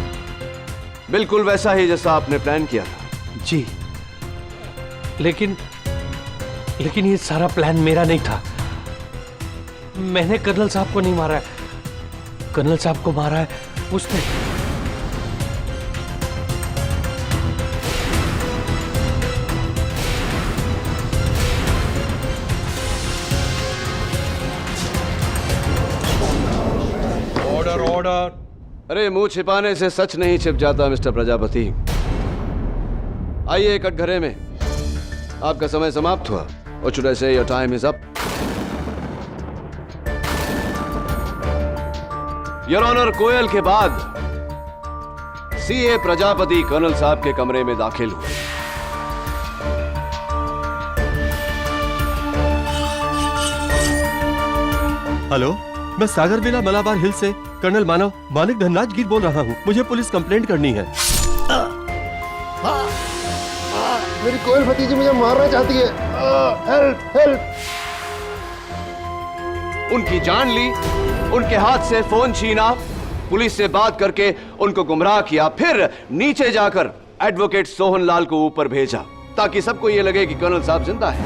बिल्कुल वैसा ही जैसा आपने प्लान किया था। जी, लेकिन ये सारा प्लान मेरा नहीं था। मैंने कर्नल साहब को नहीं मारा है, कर्नल साहब को मारा है उसने। ऑर्डर। अरे मुंह छिपाने से सच नहीं छिप जाता मिस्टर प्रजापति। आइए कटघरे में। आपका समय समाप्त हुआ। और should I say your time is up. Your honour, Koyal के बाद सीए प्रजापति कर्नल साहब के कमरे में दाखिल हुए। हेलो, मैं सागर विला मलाबार हिल से कर्नल मानिक धनराज गिर बोल रहा हूँ। मुझे पुलिस कंप्लेंट करनी है। मेरी कोयल भतीजी मुझे मारना चाहती है। Help help. उनकी जान ली, उनके हाथ से फोन छीना, पुलिस से बात करके उनको गुमराह किया, फिर नीचे जाकर एडवोकेट सोहन लाल को ऊपर भेजा ताकि सबको यह लगे कि कर्नल साहब जिंदा है।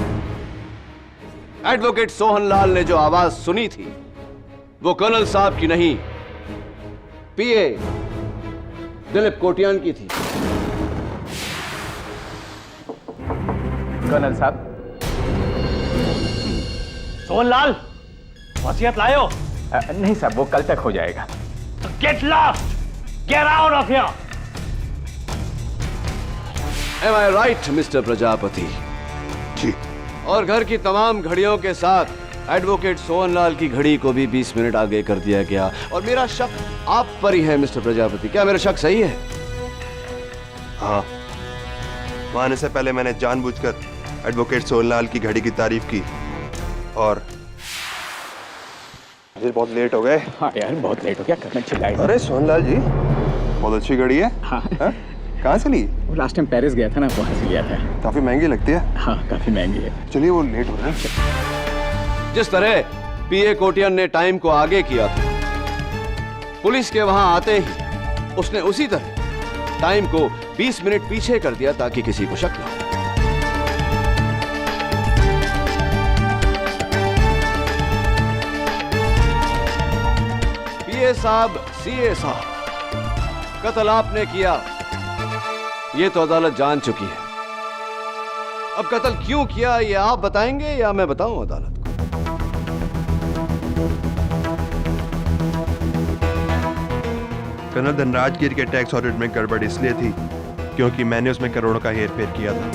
एडवोकेट सोहन लाल ने जो आवाज सुनी थी वो कर्नल साहब की नहीं, पीए दिलीप कोटियान की थी। कर्नल साहब। सोहनलाल, वसीयत लायो? नहीं साहब, वो कल तक हो जाएगा। Get lost, get out of here. Am I right, mister Prajapati? जी। और घर की तमाम घड़ियों के साथ एडवोकेट सोहनलाल की घड़ी को भी 20 मिनट आगे कर दिया गया। और मेरा शक आप पर ही है मिस्टर प्रजापति। क्या मेरा शक सही है? हाँ, वहां आने से पहले मैंने जानबूझकर एडवोकेट सोहनलाल की घड़ी की तारीफ की और फिर बहुत लेट हो गए। हाँ यार, बहुत लेट हो गया। कर्नल चिल्लाए। अरे सोहनलाल जी, बहुत अच्छी घड़ी है। हाँ। कहाँ से ली? वो लास्ट टाइम पेरिस गया था ना, वहाँ से लिया था। काफी महंगी लगती है। हाँ, काफी महंगी है। चलिए, वो लेट हो रहा है। जिस तरह पीए कोटियन ने टाइम को आगे किया था, पुलिस के वहां आते ही उसने उसी तरह टाइम को 20 मिनट पीछे कर दिया ताकि किसी को शक न हो। पीए साहब, सीए साहब, कत्ल आपने किया, ये तो अदालत जान चुकी है। अब कत्ल क्यों किया ये आप बताएंगे या मैं बताऊं अदालत को? कर्नल धनराज गिर के टैक्स ऑडिट में गड़बड़ इसलिए थी क्योंकि मैंने उसमें करोड़ों का हेरफेर किया था।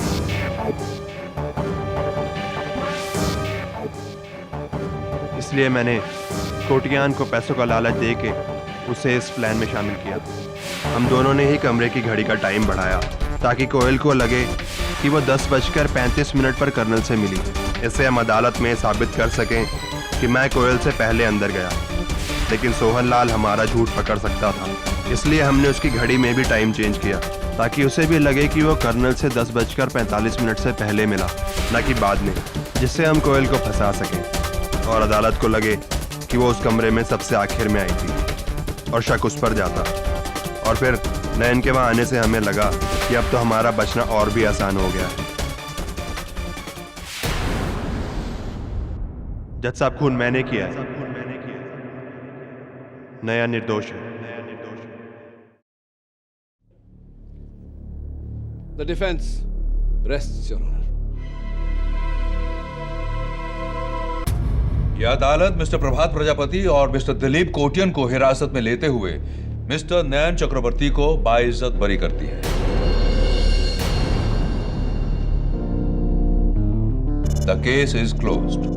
इसलिए मैंने कोटियान को पैसों का लालच दे के उसे इस प्लान में शामिल किया। हम दोनों ने ही कमरे की घड़ी का टाइम बढ़ाया ताकि कोयल को लगे कि वो 10:35 पर कर्नल से मिली। इससे हम अदालत में साबित कर सकें कि मैं कोयल से पहले अंदर गया, लेकिन सोहनलाल हमारा झूठ पकड़ सकता था। इसलिए हमने उसकी घड़ी में भी टाइम चेंज किया ताकि उसे भी लगे कि वो कर्नल से 10:45 से पहले मिला, न कि बाद में, जिससे हम कोयल को फंसा सकें और अदालत को लगे कि वो उस कमरे में सबसे आखिर में आई थी और शक उस पर जाता। और फिर नयन के वहां आने से हमें लगा कि अब तो हमारा बचना और भी आसान हो गया है। जज साहब, खून मैंने किया है, नया निर्दोष है। The defense rests, Your Honor. यह अदालत मिस्टर प्रभात प्रजापति और मिस्टर दिलीप कोटियन को हिरासत में लेते हुए मिस्टर नयन चक्रवर्ती को बाइज्जत बरी करती है। The case is closed.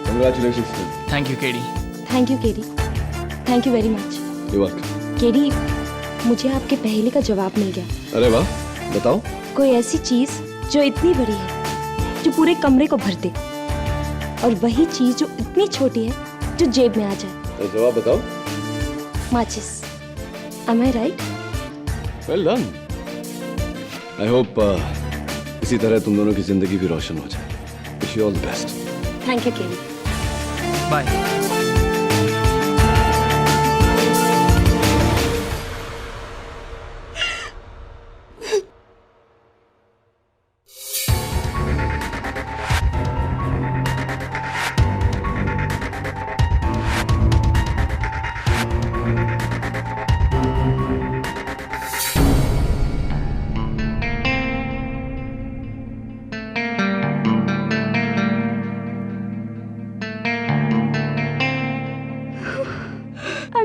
Congratulations. Thank you KD. Thank you KD, thank you very much. You're welcome. KD, मुझे आपके पहले का जवाब मिल गया। अरे वाह, बताओ। कोई ऐसी चीज जो इतनी बड़ी है जो पूरे कमरे को भर दे, और वही चीज जो इतनी छोटी है जो जेब में आ जाए। तो जवाब बताओ। माचिस। Am I right? Well done. I hope इसी तरह तुम दोनों की जिंदगी भी रोशन हो जाए। Wish you all the best. Thank you KD. Bye.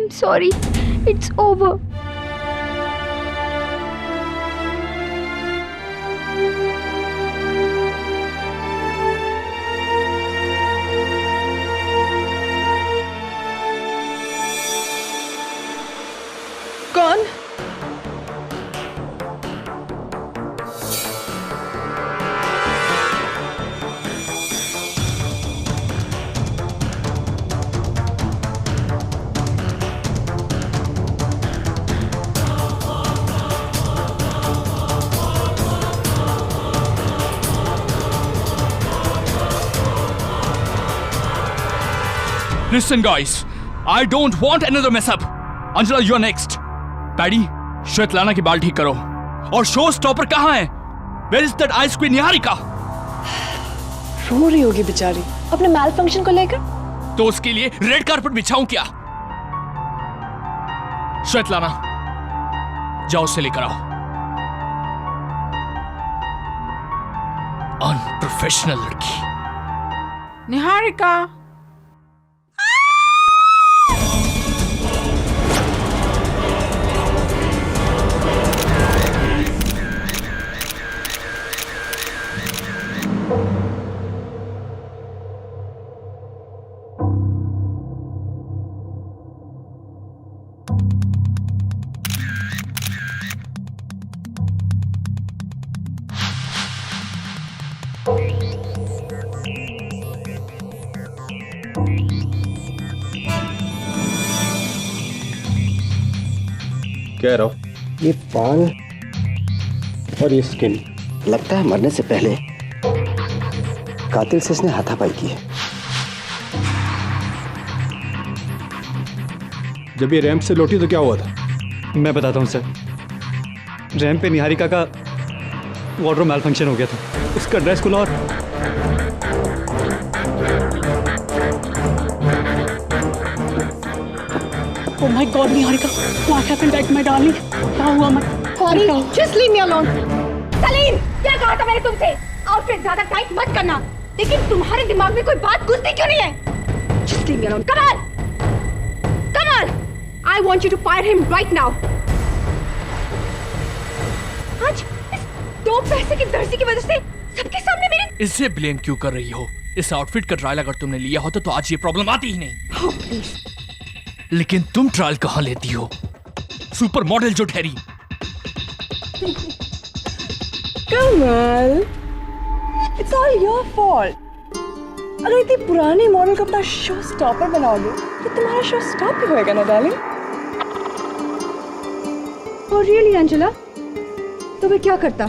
I'm sorry. It's over. कौन? Listen, guys. I don't want another mess up. Angela, you're next. Paddy, Svetlana की बाल ठीक करो. और शो स्टॉपर कहाँ है? Where is that ice queen Niharika? रो रही होगी बेचारी अपने मैल फंक्शन को लेकर. तो उसके लिए रेड कारपेट बिछाऊं क्या? श्वेतलाना, जाओ उसे लेकर आओ. अनप्रोफेशनल लड़की. निहारिका. कह रहा हूँ ये बाल और ये स्किन लगता है मरने से पहले कातिल से इसने हाथापाई की है. जब ये रैंप से लौटी तो क्या हुआ था? मैं बताता हूँ सर. रैंप पे निहारिका का वार्डरोब मैल फंक्शन हो गया था. उसका ड्रेस खुला और Oh my God, Niharika. What happened back to my darling? क्या हुआ मत? Sorry, just leave me alone. Salim, क्या कहा था मैंने तुमसे? आउटफिट ज्यादा टाइट मत करना. लेकिन तुम्हारे दिमाग में कोई बात घुसती क्यों नहीं है? Just leave me alone. Come on. Come on. I want you to fire him right now. आज इस दो पैसे की दर्जी की वजह से सबके सामने मेरी. इसे ब्लेम क्यों कर रही हो? इस आउटफिट का ट्रायल अगर तुमने लिया होता तो आज ये प्रॉब्लम आती ही नहीं. Oh, please. लेकिन तुम ट्रायल कहां लेती हो? सुपर मॉडल जो ठहरी. कमल, it's all your fault. अगर इतनी पुरानी मॉडल को अपना शो स्टॉपर बनाओगे तो तुम्हारा शो स्टॉप भी होएगा ना डार्लिंग. और रियली अंजला, तो वे क्या करता?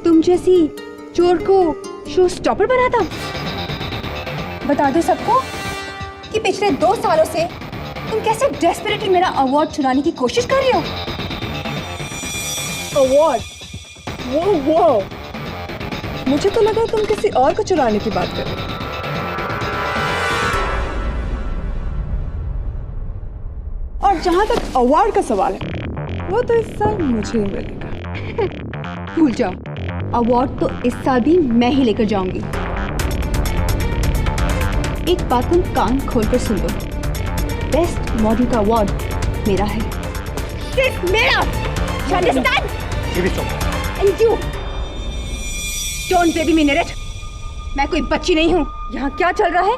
तुम जैसी चोर को शो स्टॉपर बनाता? बता दो सबको कि पिछले 2 सालों से तुम कैसे डेस्परेटली मेरा अवार्ड चुराने की कोशिश कर रही हो. अवार्ड? वो मुझे तो लगा तुम किसी और को चुराने की बात कर रहे हो. और जहां तक अवार्ड का सवाल है, वो तो इस साल मुझे ही मिलेगा. भूल जाओ, अवार्ड तो इस साल भी मैं ही लेकर जाऊंगी. एक बात तुम कान खोलकर सुन लो, बेस्ट मॉडल का अवार्ड मेरा है. सिर्फ मेरा. You understand? And you don't baby me, Neret. मैं कोई बच्ची नहीं हूँ. यहाँ क्या चल रहा है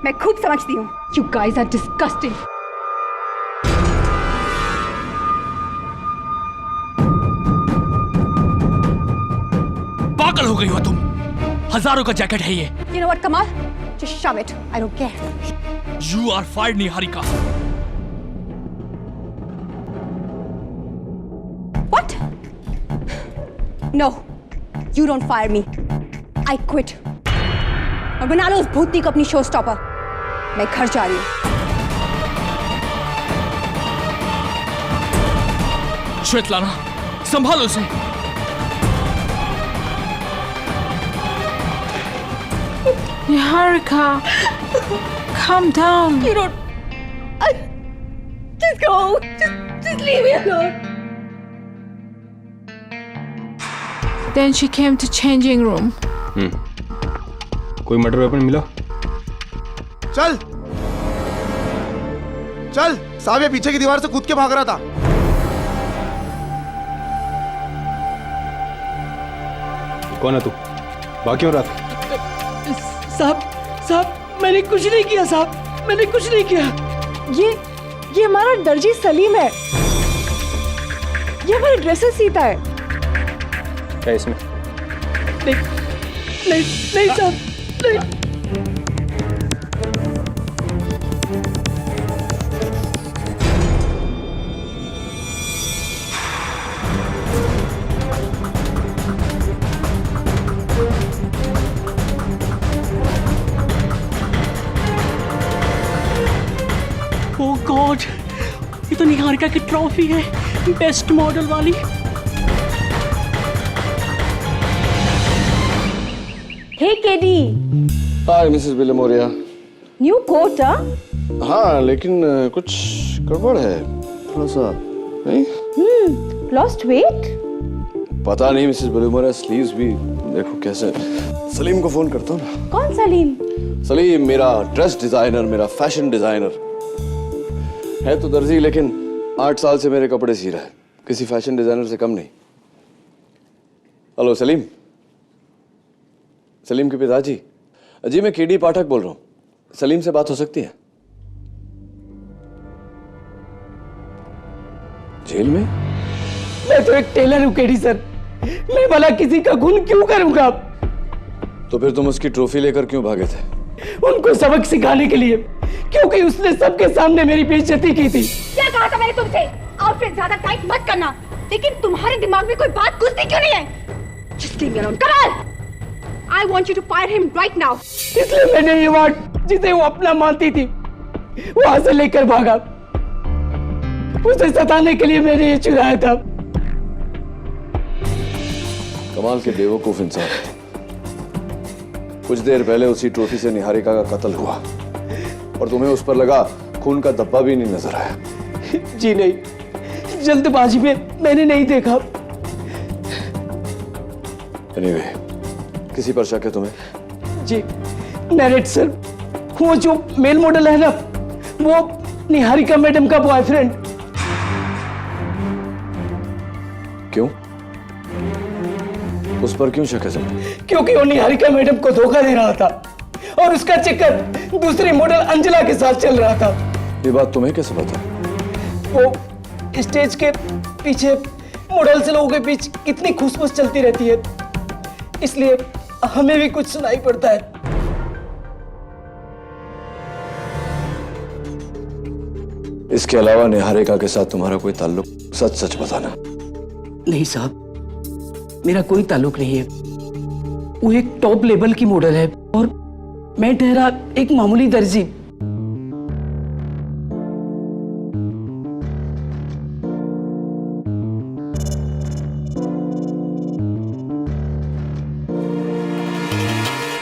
मैं खूब समझती हूँ. You guys are disgusting. पागल हो गई हो तुम. हजारों का जैकेट है ये. You know what, Kamal? Just shove it. I don't care. You are fired, Niharika. What? No, you don't fire me. I quit. और बना लो उस भूतनी को अपनी शो स्टॉपर. मैं घर जा रही हूँ. श्वेतलाना, संभालो उसे. Niharika, calm down. You don't. Just go. Just leave me alone. Then she came to changing room. कोई मर्डर वेपन मिला? चल साहब, ये पीछे की दीवार से कूद के भाग रहा था। कौन है तू? भाग क्यों रहा था? साहब मैंने कुछ नहीं किया साहब, मैंने कुछ नहीं किया। ये हमारा दर्जी सलीम है, ये हमारे ड्रेसेस सीता है। क्या इसमें? नहीं नहीं नहीं साहब, नहीं। ओह गॉड, ये तो निहारिका की ट्रॉफी है, बेस्ट मॉडल वाली। Hey KD, hi missus Vilemoria. New coat? हाँ, लेकिन कुछ गड़बड़ है थोड़ा सा, नहीं? Lost weight? पता नहीं मिसेस विलेमोरिया, स्लीव्स भी देखो कैसे। सलीम को फोन करता हूँ ना। कौन सलीम? सलीम मेरा ड्रेस डिजाइनर, मेरा फैशन डिजाइनर है तो दर्जी, लेकिन 8 साल से मेरे कपड़े सी रहा है, किसी फैशन डिजाइनर से कम नहीं। हेलो सलीम, सलीम के पिताजी। जी मैं केडी पाठक बोल रहा हूँ, सलीम से बात हो सकती है? जेल में? मैं तो एक टेलर हूँ केडी सर, मैं भला किसी का खून क्यों करूंगा? तो फिर तुम उसकी ट्रॉफी लेकर क्यों भागे थे? उनको सबक सिखाने के लिए, क्योंकि उसने सबके सामने मेरी बेइज्जती की थी। क्या कहा था मैंने तुमसे? आउटफिट ज्यादा टाइट मत करना, लेकिन तुम्हारे दिमाग में कोई बात घुसती क्यों नहीं है? Just leave me alone. Come on! I want you to fire him right now. इसलिए मैंने ये वार्ड जिसे वो अपना मानती थी वहां से लेकर भागा। उसे सताने के लिए मैंने ये चुराया था। कमाल के बेवकूफ इंसान। कुछ देर पहले उसी ट्रॉफी से निहारिका का कत्ल हुआ और तुम्हें उस पर लगा खून का धब्बा भी नहीं नजर आया। जी नहीं, जल्दबाजी में मैंने नहीं देखा। एनीवे, किसी पर शक है तुम्हें? जी नरेट सर, वो जो मेल मॉडल है ना, वो निहारिका मैडम का बॉयफ्रेंड। क्यों? उस पर क्यों शक है सब? क्योंकि वो निहारिका मैडम को धोखा दे रहा था और उसका चक्कर दूसरी मॉडल अंजला के साथ चल रहा था। ये बात तुम्हें कैसे पता? वो स्टेज के पीछे मॉडल्स लोगों के बीच कितनी खुशबू चलती रहती है, इसलिए हमें भी कुछ सुनाई पड़ता है। इसके अलावा निहारिका के साथ तुम्हारा कोई ताल्लुक? सच सच बताना। नहीं साहब, मेरा कोई ताल्लुक नहीं है। वो एक टॉप लेवल की मॉडल है और मैं ठहरा एक मामूली दर्जी।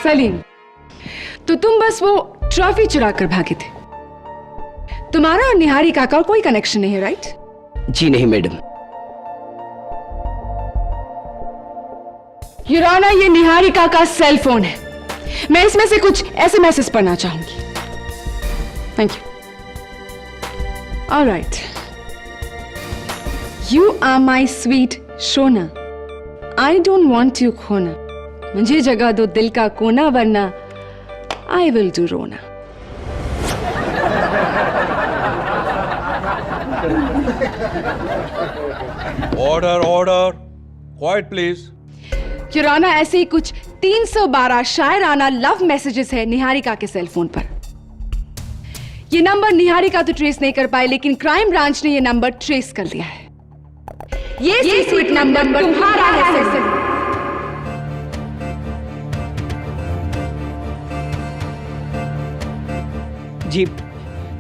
सलीम, तो तुम बस वो ट्रॉफी चुरा कर भागे थे। तुम्हारा और निहारिका का कोई कनेक्शन नहीं है, राइट? जी नहीं मैडम। योर ऑनर, ये निहारिका का सेल फोन है, मैं इसमें से कुछ एसएमएस पढ़ना चाहूंगी। Thank you. Alright. You are my sweet shona, I don't want you खोना, मुझे जगह दो दिल का कोना, वरना आई विल डू रोना। Order order, quiet please. Your honour, ऐसे ही कुछ 312 शायराना लव मैसेजेस है निहारिका के सेल फोन पर। ये नंबर निहारिका तो ट्रेस नहीं कर पाए, लेकिन क्राइम ब्रांच ने ये नंबर ट्रेस कर लिया है। ये सीक्रेट नंबर तुम्हारा है सर। जी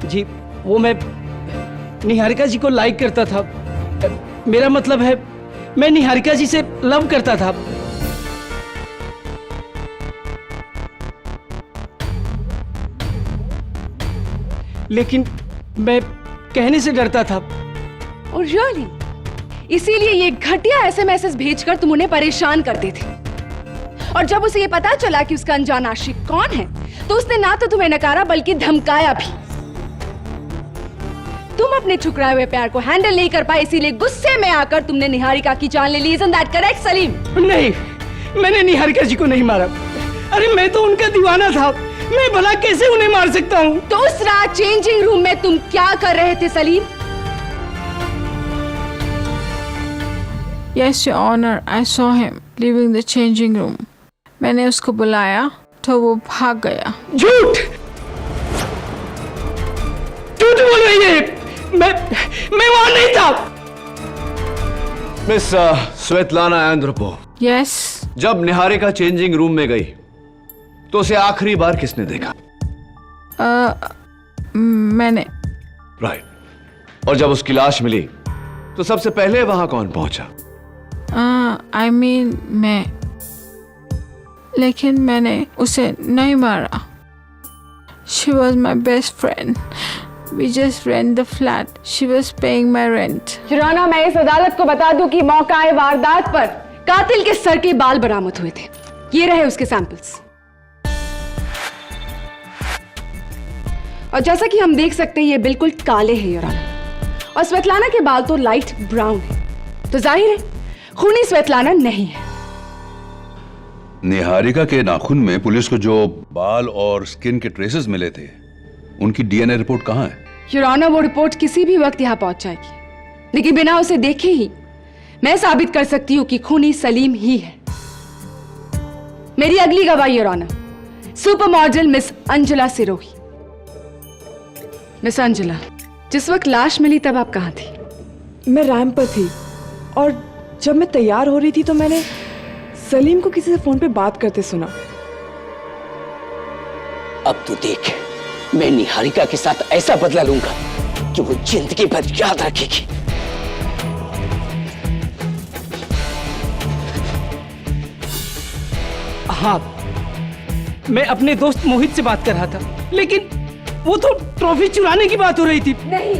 जी, वो मैं निहारिका जी को लाइक करता था। मेरा मतलब है मैं निहारिका जी से लव करता था। लेकिन मैं कहने से डरता था। और रियली, इसीलिए ये घटिया एसएमएस भेजकर तुम उन्हें परेशान करते थे। और जब उसे ये पता चला कि उसका अनजान आशिक कौन है, तो उसने ना तो तुम्हें नकारा बल्कि धमकाया भी। तुम अपने ठुकराए हुए प्यार को हैंडल नहीं कर पाए, इसीलिए गुस्से में आकर तुमने निहारिका की जान ले ली। Isn't that correct, Salim? नहीं, मैंने निहारिका जी को नहीं मारा। अरे मैं तो उनका दीवाना था, मैं भला कैसे उन्हें मार सकता हूँ? तो उस रात चेंजिंग रूम में तुम क्या कर रहे थे Salim? Yes, Your Honor, I saw him leaving the changing room. मैंने उसको बुलाया तो वो भाग गया। झूठ! झूठ बोल रही है। मैं वहां नहीं था। Miss Svetlana Andropov, Yes. जब निहारिका चेंजिंग रूम में गई तो उसे आखिरी बार किसने देखा? मैंने। राइट। और जब उसकी लाश मिली तो सबसे पहले वहां कौन पहुंचा? I mean, मैं, लेकिन मैंने उसे नहीं मारा। She was my best friend. We just rent the flat. She was paying my rent. युराना, मैं इस अदालत को बता दूं कि मौका वारदात पर कातिल के सर के बाल बरामद हुए थे। ये रहे उसके सैंपल्स। और जैसा कि हम देख सकते हैं ये बिल्कुल काले हैं युराना, और स्वेतलाना के बाल तो लाइट ब्राउन है, तो जाहिर है खूनी स्वेतलाना नहीं है। निहारिका के नाखून में पुलिस को जो बाल और स्किन के ट्रेसेस मिले थे, उनकी डीएनए रिपोर्ट कहाँ है? युराना, वो रिपोर्ट किसी भी वक्त यहाँ पहुंच जाएगी, लेकिन बिना उसे देखे ही मैं साबित कर सकती हूँ कि खूनी सलीम ही है। मेरी अगली गवाह युराना, super model miss Anjula Sirohi. Miss Anjula, जिस वक्त लाश मिली तब आप कहाँ थी? मैं रैंप पर थी, और जब मैं तैयार हो रही थी तो मैंने सलीम को किसी से फोन पे बात करते सुना। अब तू देख, मैं निहारिका के साथ ऐसा बदला लूंगा कि वो जिंदगी भर याद रखेगी। हाँ, मैं अपने दोस्त मोहित से बात कर रहा था, लेकिन वो तो ट्रॉफी चुराने की बात हो रही थी। नहीं,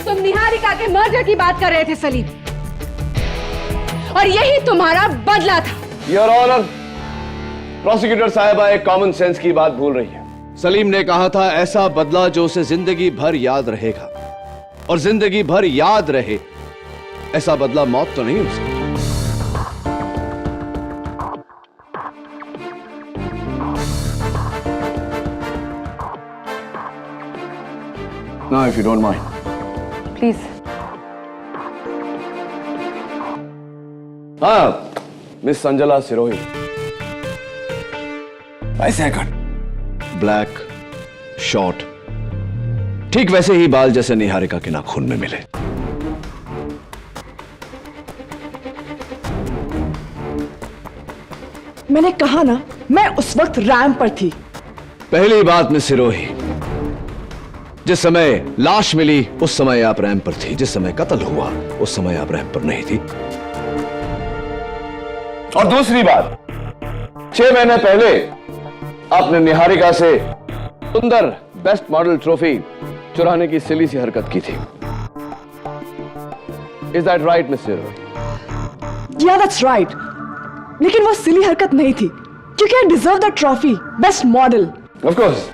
तुम निहारिका के मर्डर की बात कर रहे थे सलीम, और यही तुम्हारा बदला था। योर ऑनर, प्रोसिक्यूटर साहिबा एक कॉमन सेंस की बात भूल रही है। सलीम ने कहा था ऐसा बदला जो उसे जिंदगी भर याद रहेगा, और जिंदगी भर याद रहे ऐसा बदला मौत तो नहीं हो सकती। Now, if you don't mind. Please. हाँ, मिस अंजुला सिरोही। ऐसे कट, ब्लैक, शॉर्ट, ठीक वैसे ही बाल जैसे निहारिका के नाखून में मिले। मैंने कहा ना, मैं उस वक्त रैंप पर थी। पहली बात मिस सिरोही, जिस समय लाश मिली उस समय आप रैंप पर थी, जिस समय कत्ल हुआ उस समय आप रैंप पर नहीं थी। और दूसरी बात, 6 महीने पहले आपने निहारिका से सुंदर बेस्ट मॉडल ट्रॉफी चुराने की सिली सी हरकत की थी। Is that right miss Sirohi? या दैट्स राइट, लेकिन वो सिली हरकत नहीं थी, क्योंकि I deserve the trophy best model. Of course,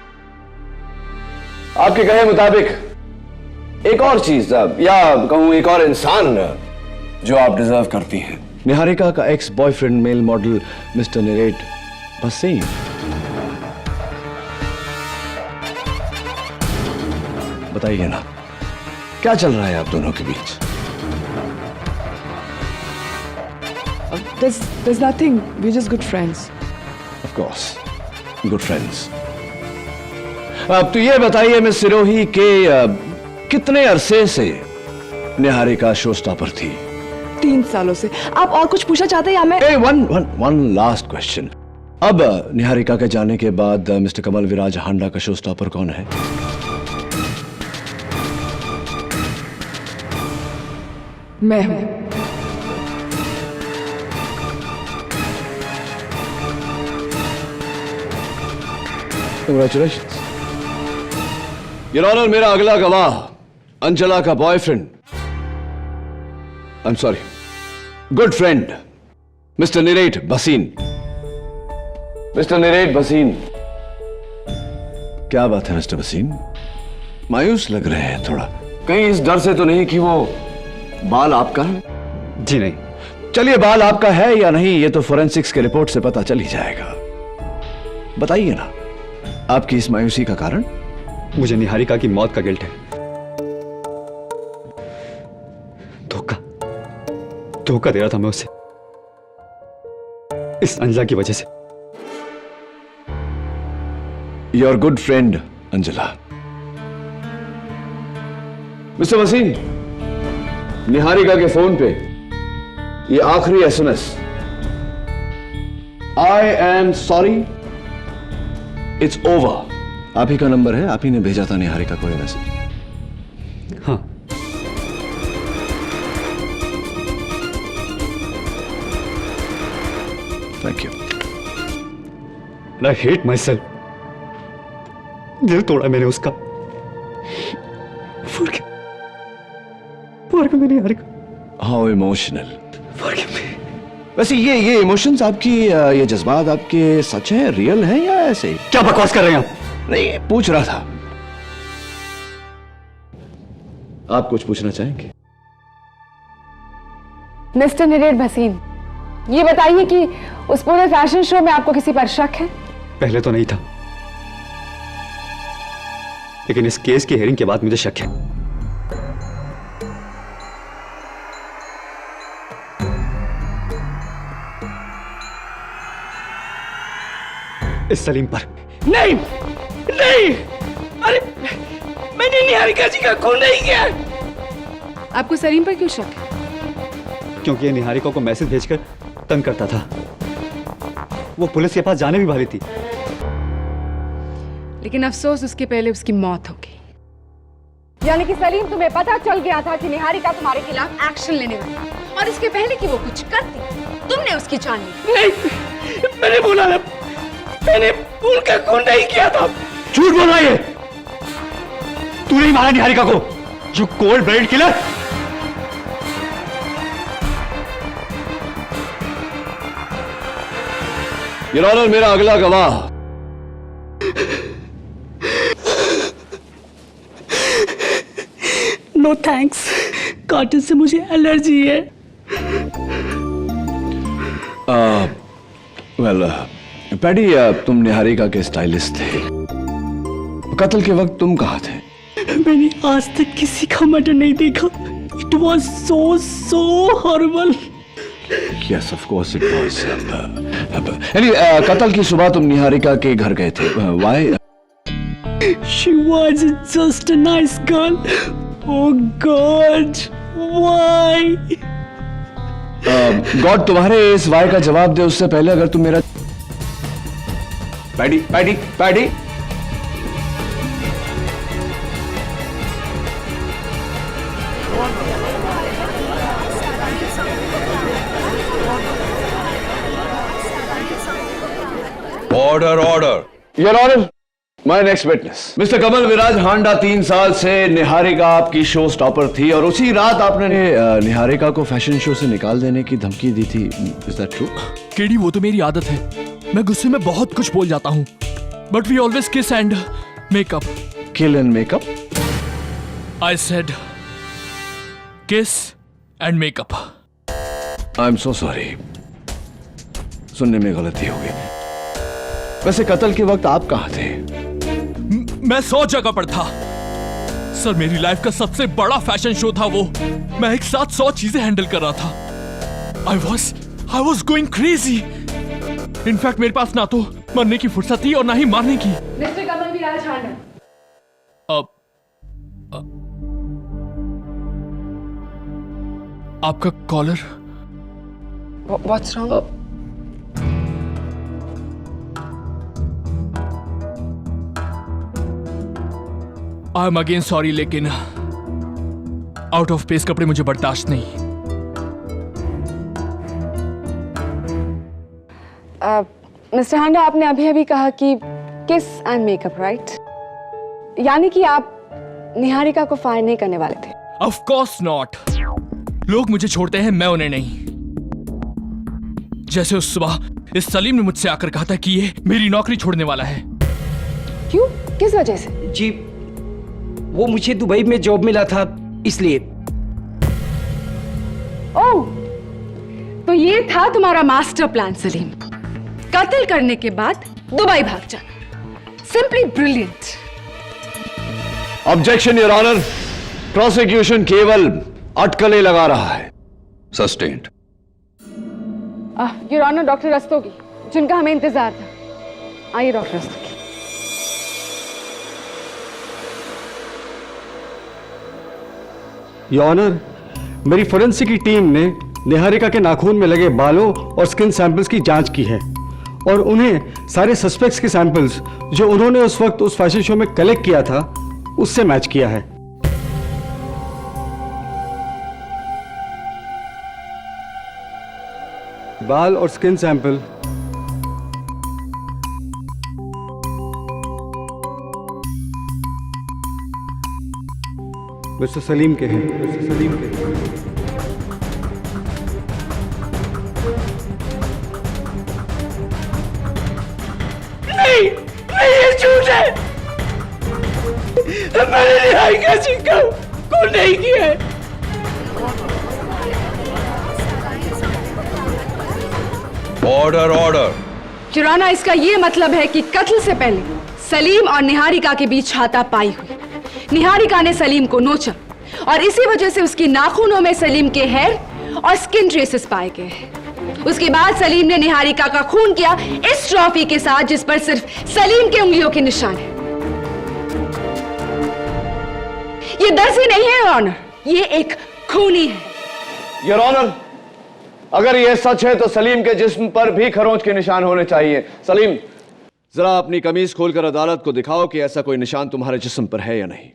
आपके कहे मुताबिक एक और चीज या कहूं एक और इंसान जो आप डिजर्व करती हैं, निहारिका का ex boyfriend male model mister Nirat Bhasin. बताइए ना, क्या चल रहा है आप दोनों के बीच? There's nothing, we're just good friends. Of course, good friends. अब तो ये बताइए मिस सिरोही के कितने अरसे से निहारिका शो स्टॉपर थी? 3 सालों से। आप और कुछ पूछना चाहते हैं या मैं? One last question. अब निहारिका के जाने के बाद मिस्टर कमल विराज हांडा का शो स्टॉपर कौन है? मैं हूं। Congratulations. योर ऑनर, मेरा अगला गवाह अंजला का boyfriend, I am sorry, good friend mister Nirat Bhasin. Mister Nirat Bhasin, क्या बात है मिस्टर भसीन? मायूस लग रहे हैं थोड़ा। कहीं इस डर से तो नहीं कि वो बाल आपका है? जी नहीं। चलिए, बाल आपका है या नहीं ये तो फोरेंसिक्स के रिपोर्ट से पता चल ही जाएगा। बताइए ना, आपकी इस मायूसी का कारण? मुझे निहारिका की मौत का गिल्ट है। धोखा दे रहा था मैं उसे, इस अंजला की वजह से। Your good friend Anjala. Mr Wasim, Niharika के फोन पे ये आखिरी SMS, I am sorry it's over, आप ही का नंबर है, आप ही ने भेजा था निहारिका को ये मैसेज? हाँ। Thank you. I hate myself. दिल तोड़ा मैंने उसका। Forgive me Niharika. How emotional. Forgive me. वैसे ये इमोशंस आपकी, ये जज्बात आपके सच है, रियल है या ऐसे ही? क्या बकवास कर रहे हैं आप? नहीं, पूछ रहा था। आप कुछ पूछना चाहेंगे? मिस्टर निरेट भसीन, ये बताइए कि उस पूरे फैशन शो में आपको किसी पर शक है? पहले तो नहीं था, लेकिन इस केस की हियरिंग के बाद मुझे शक है। इस सलीम पर। नहीं नहीं, अरे मैंने निहारिका जी का खून नहीं किया। आपको सलीम पर क्यों शक है? क्योंकि ये निहारिका को मैसेज भेजकर तंग करता था। वो पुलिस के पास जाने भी वाली थी, लेकिन अफसोस उसके पहले उसकी मौत हो गई। यानी कि सलीम, तुम्हें पता चल गया था कि निहारिका तुम्हारे खिलाफ एक्शन लेने वाली, और इसके पहले कि वो कुछ करती तुमने उसकी जान ली। नहीं, मैंने बोला ना, मैंने उनका खून नहीं किया था। झूठ बोल रहा है। तू नहीं मारा निहारिका को, जो cold blooded killer. Your honour, मेरा अगला गवाह। नो थैंक्स, कॉटन से मुझे एलर्जी है। वेल पैडी, तुम निहारिका के स्टाइलिस्ट थे। कत्ल के वक्त तुम कहाँ थे? मैंने आज तक किसी का मर्डर नहीं देखा। It was so horrible. Yes, of course it was. Anyway, कत्ल की सुबह तुम निहारिका के घर गए थे। Why? She was just a nice girl. Oh God, why? God तुम्हारे इस वाई का जवाब दे उससे पहले अगर तुम मेरा Paddy Paddy Paddy order order. Your honour, my next witness mister Kamal Viraj Handa 3 साल से निहारिका आपकी शो स्टॉपर थी और उसी रात आपने निहारिका को फैशन शो से निकाल देने की धमकी दी थी। Is that true? केडी, वो तो मेरी आदत है, मैं गुस्से में बहुत कुछ बोल जाता हूँ, but we always kiss and make up. Kill and make up? I said kiss and make up. I am so sorry, सुनने में गलती हो गई। वैसे कत्ल के वक्त आप कहाँ थे? मैं 100 जगह पर था सर। मेरी लाइफ का सबसे बड़ा फैशन शो था वो। मैं एक साथ 100 चीजें हैंडल कर रहा था। I was going crazy. In fact मेरे पास ना तो मरने की फुर्सत थी और ना ही मारने की। मिस्टर कमल विराज हांडा, आपका collar. What's wrong? I am again sorry, लेकिन आउट ऑफ प्लेस कपड़े मुझे बर्दाश्त नहीं। मिस्टर हांडा, आपने अभी अभी कहा कि किस एंड मेकअप, राइट? यानी कि आप निहारिका को फायर नहीं करने वाले थे? Of course not. लोग मुझे छोड़ते हैं, मैं उन्हें नहीं। जैसे उस सुबह इस सलीम ने मुझसे आकर कहा था कि ये मेरी नौकरी छोड़ने वाला है। क्यों? किस वजह से? जी, वो मुझे दुबई में जॉब मिला था इसलिए। ओह, तो ये था तुम्हारा मास्टर प्लान सलीम, कत्ल करने के बाद दुबई भाग जाना। Simply brilliant. Objection your honour, prosecution केवल अटकलें लगा रहा है। Sustained. Your honour, doctor Rastogi, जिनका हमें इंतजार था। आइए डॉक्टर रस्तोगी। योर ऑनर, मेरी फोरेंसिक की टीम ने निहारिका के नाखून में लगे बालों और स्किन सैंपल्स की जांच की है और उन्हें सारे सस्पेक्ट्स के सैंपल्स जो उन्होंने उस वक्त उस फैशन शो में कलेक्ट किया था उससे मैच किया है। बाल और स्किन सैंपल मिस्टर सलीम के हैं। मिस्टर सलीम के हैं। नहीं नहीं, ये झूठ है। मैंने निहारिका सिंह को नहीं किया है। Order order. जुराना, इसका ये मतलब है कि कत्ल से पहले सलीम और निहारिका के बीच हाथापाई हुई। निहारिका ने सलीम को नोचा और इसी वजह से उसकी नाखूनों में सलीम के हेयर और स्किन ट्रेसेस पाए गए हैं। उसके बाद सलीम ने निहारिका का खून किया इस ट्रॉफी के साथ जिस पर सिर्फ सलीम के उंगलियों के निशान है। ये दर्जी नहीं है योर ऑनर, ये एक खूनी है। योर ऑनर, अगर यह सच है तो सलीम के जिस्म पर भी खरोंच के निशान होने चाहिए। सलीम, जरा अपनी कमीज खोलकर अदालत को दिखाओ कि ऐसा कोई निशान तुम्हारे जिस्म पर है या नहीं।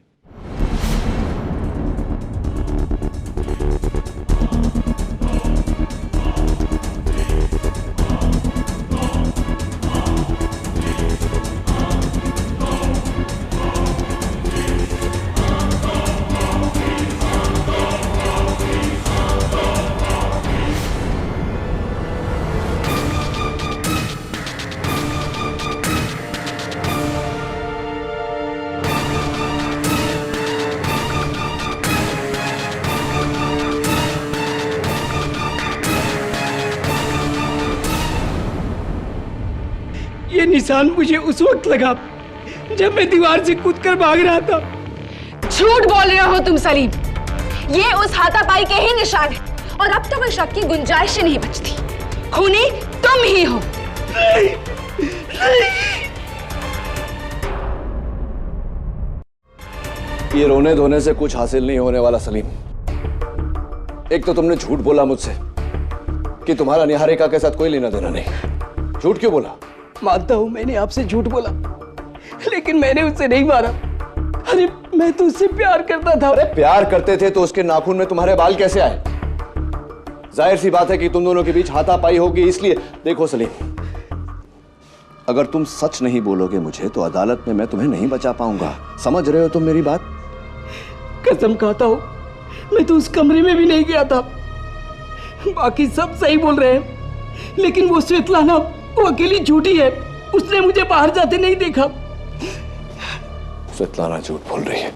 ये निशान मुझे उस वक्त लगा जब मैं दीवार से कूदकर भाग रहा था। झूठ बोल रहे हो तुम सलीम, ये उस हाथापाई के ही निशान है और अब तो कोई शक की गुंजाइश ही नहीं बचती। खूनी तुम ही हो। नहीं, नहीं। ये रोने धोने से कुछ हासिल नहीं होने वाला सलीम। एक तो तुमने झूठ बोला मुझसे कि तुम्हारा निहारिका के साथ कोई लेना देना नहीं। झूठ क्यों बोला? मानता हूं मैंने आपसे झूठ बोला, लेकिन मैंने उससे नहीं मारा। अरे मैं तो उससे प्यार करता था। अरे प्यार करते थे तो उसके नाखून में तुम्हारे बाल कैसे आए? जाहिर सी बात है कि तुम दोनों के बीच हाथापाई होगी, इसलिए। देखो सलीम, अगर तुम सच नहीं बोलोगे मुझे तो अदालत में मैं तुम्हें नहीं बचा पाऊंगा। समझ रहे हो तुम मेरी बात? कसम खाता हूं, मैं तो उस कमरे में भी नहीं गया था। बाकी सब सही बोल रहे हैं, लेकिन वो स्वेतलाना, वो अकेली झूठी है। उसने मुझे बाहर जाते नहीं देखा। स्वेतलाना झूठ बोल रही है।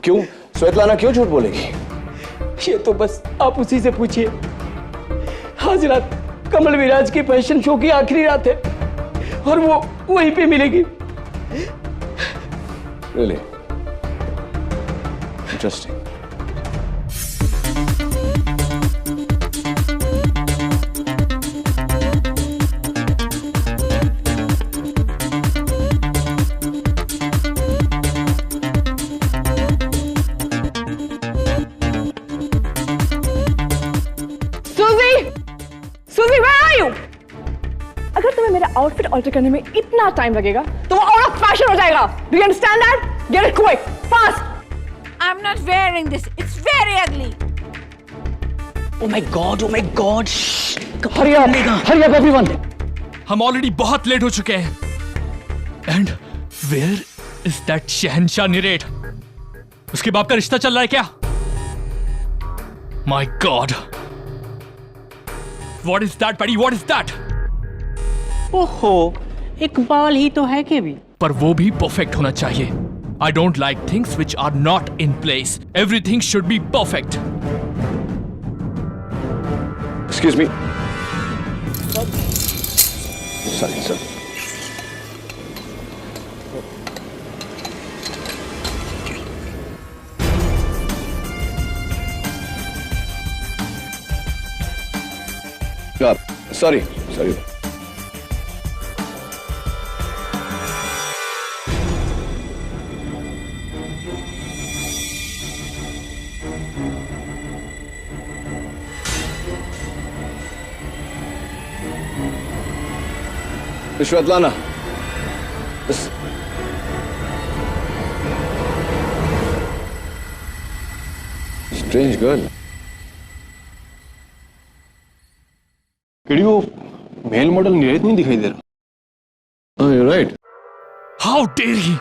क्यों? स्वेतलाना क्यों झूठ बोलेगी? ये तो बस आप उसी से पूछिए। आज रात कमल विराज के फैशन शो की आखिरी रात है और वो वहीं पे मिलेगी। Really? Interesting. सूजी, where are you? अगर तुम्हें मेरा आउटफिट ऑल्टर करने में इतना टाइम लगेगा तो वो आउट ऑफ फैशन हो जाएगा। Do you understand that? Get it quick, fast. I'm not wearing this. It's very ugly. Oh my God, oh my God. Hurry up, hurry up everyone. हम already बहुत late हो चुके हैं। And where is that शहनशाह निरेट? उसके बाप का रिश्ता चल रहा है क्या? My God, what is that paddy? What is that? ओहो, एक बाल ही तो है के भी। पर वो भी परफेक्ट होना चाहिए। I don't like things which are not in place. Everything should be perfect. Excuse me. Sorry, sir. Sorry. Svetlana. Strange girl. KD वो मेल मॉडल नीरज नहीं दिखाई दे रहा। Oh, you're right. How dare he?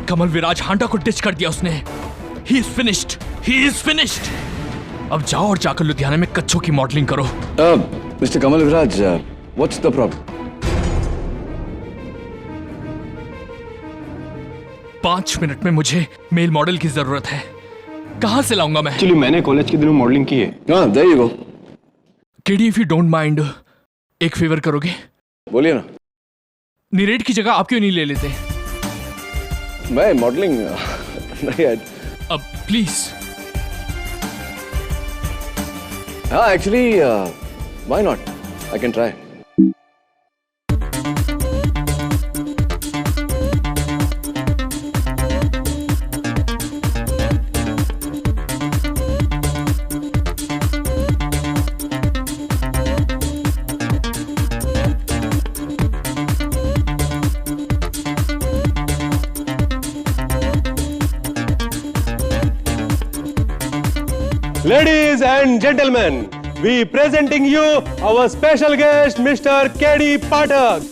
कमल विराज हांडा को ditch कर दिया उसने। He is finished. He is finished. अब जाओ और जाकर लुधियाना में कच्छों की मॉडलिंग करो। Mr. Kamal Viraj, what's the problem? 5 minute में मुझे मेल मॉडल की जरूरत है। कहां से लाऊंगा मैं? एक्चुअली मैंने कॉलेज के दिनों मॉडलिंग की है। हाँ, there you go. KD, if you don't mind, एक फेवर करोगे? बोलिए ना। नीरेट की जगह आप क्यों नहीं ले लेते? मैं मॉडलिंग नहीं। अब प्लीज। हाँ, actually why not? I can try. Ladies and gentlemen, we presenting you our special guest, Mr. K.D. Pathak.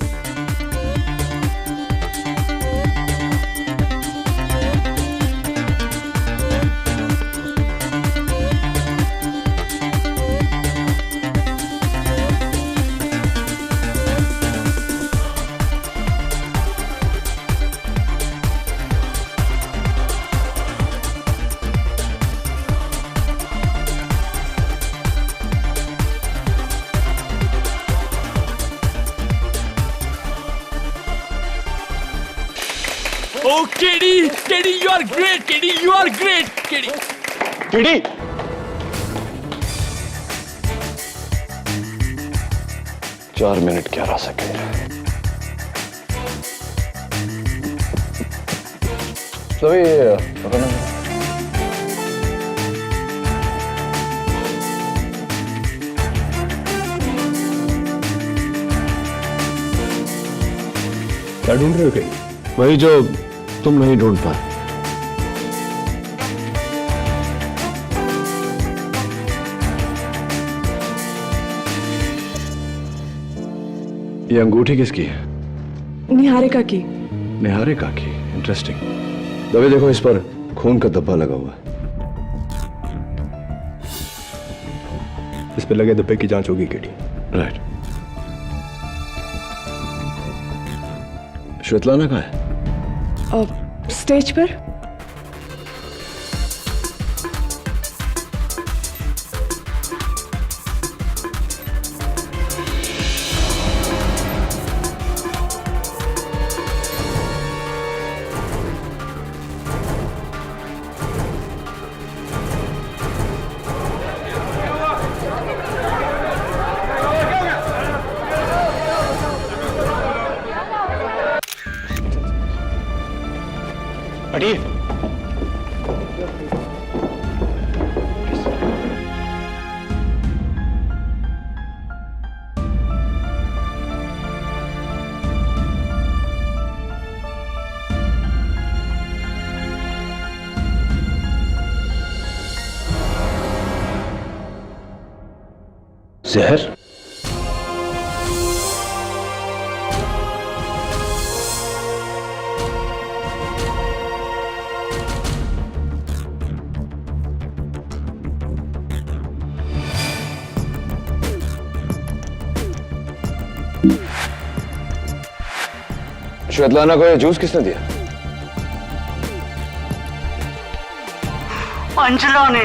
Oh, KD, you are great. KD, you are great. KD. चार मिनट क्या रह सके। क्या ढूंढ रहे हो कहीं? वही जो तुम नहीं ढूंढ पाए। ये अंगूठी किसकी है? निहारिका की। निहारिका की। इंटरेस्टिंग। दबे देखो, इस पर खून का धब्बा लगा हुआ है। इस पे लगे धब्बे की जांच होगी केडी। राइट। श्वेतलाना कहाँ है? स्टेज पर। हटिए। जहर? श्वेतलाना को ये जूस किसने दिया? अंजना ने।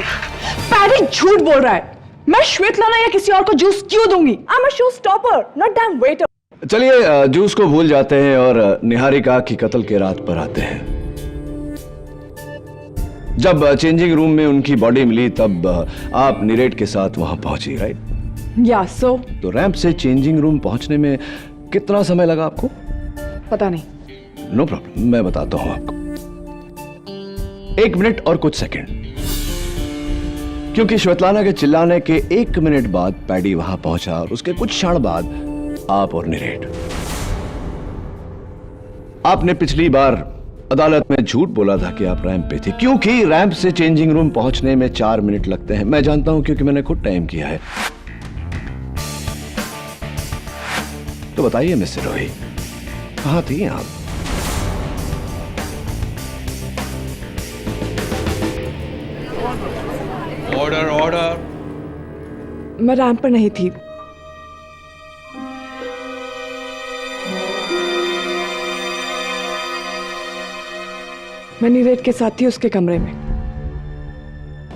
पैडी झूठ बोल रहा है। मैं श्वेतलाना या किसी और को जूस क्यों दूंगी? I am a show stopper, not dam waiter. चलिए जूस को भूल जाते हैं और निहारिका की कत्ल के रात पर आते हैं। जब चेंजिंग रूम में उनकी बॉडी मिली तब आप नीरेट के साथ वहां पहुंची, राइट? या सो। तो रैंप से चेंजिंग रूम पहुंचने में कितना समय लगा आपको? पता नहीं। नो प्रॉब्लम, मैं बताता हूं आपको। 1 मिनट और कुछ सेकंड, क्योंकि श्वेतलाना के चिल्लाने के 1 मिनट बाद पैडी वहां पहुंचा और उसके कुछ क्षण बाद आप और नीरेट। आपने पिछली बार अदालत में झूठ बोला था कि आप रैंप पे थे, क्योंकि रैंप से चेंजिंग रूम पहुंचने में 4 मिनट लगते हैं। मैं जानता हूं क्योंकि मैंने खुद टाइम किया है। तो बताइए मिस्टर रोही, कहां थी आप? Order order. मैं रैंप पर नहीं थी। मैं नीरेट के साथ थी उसके कमरे में।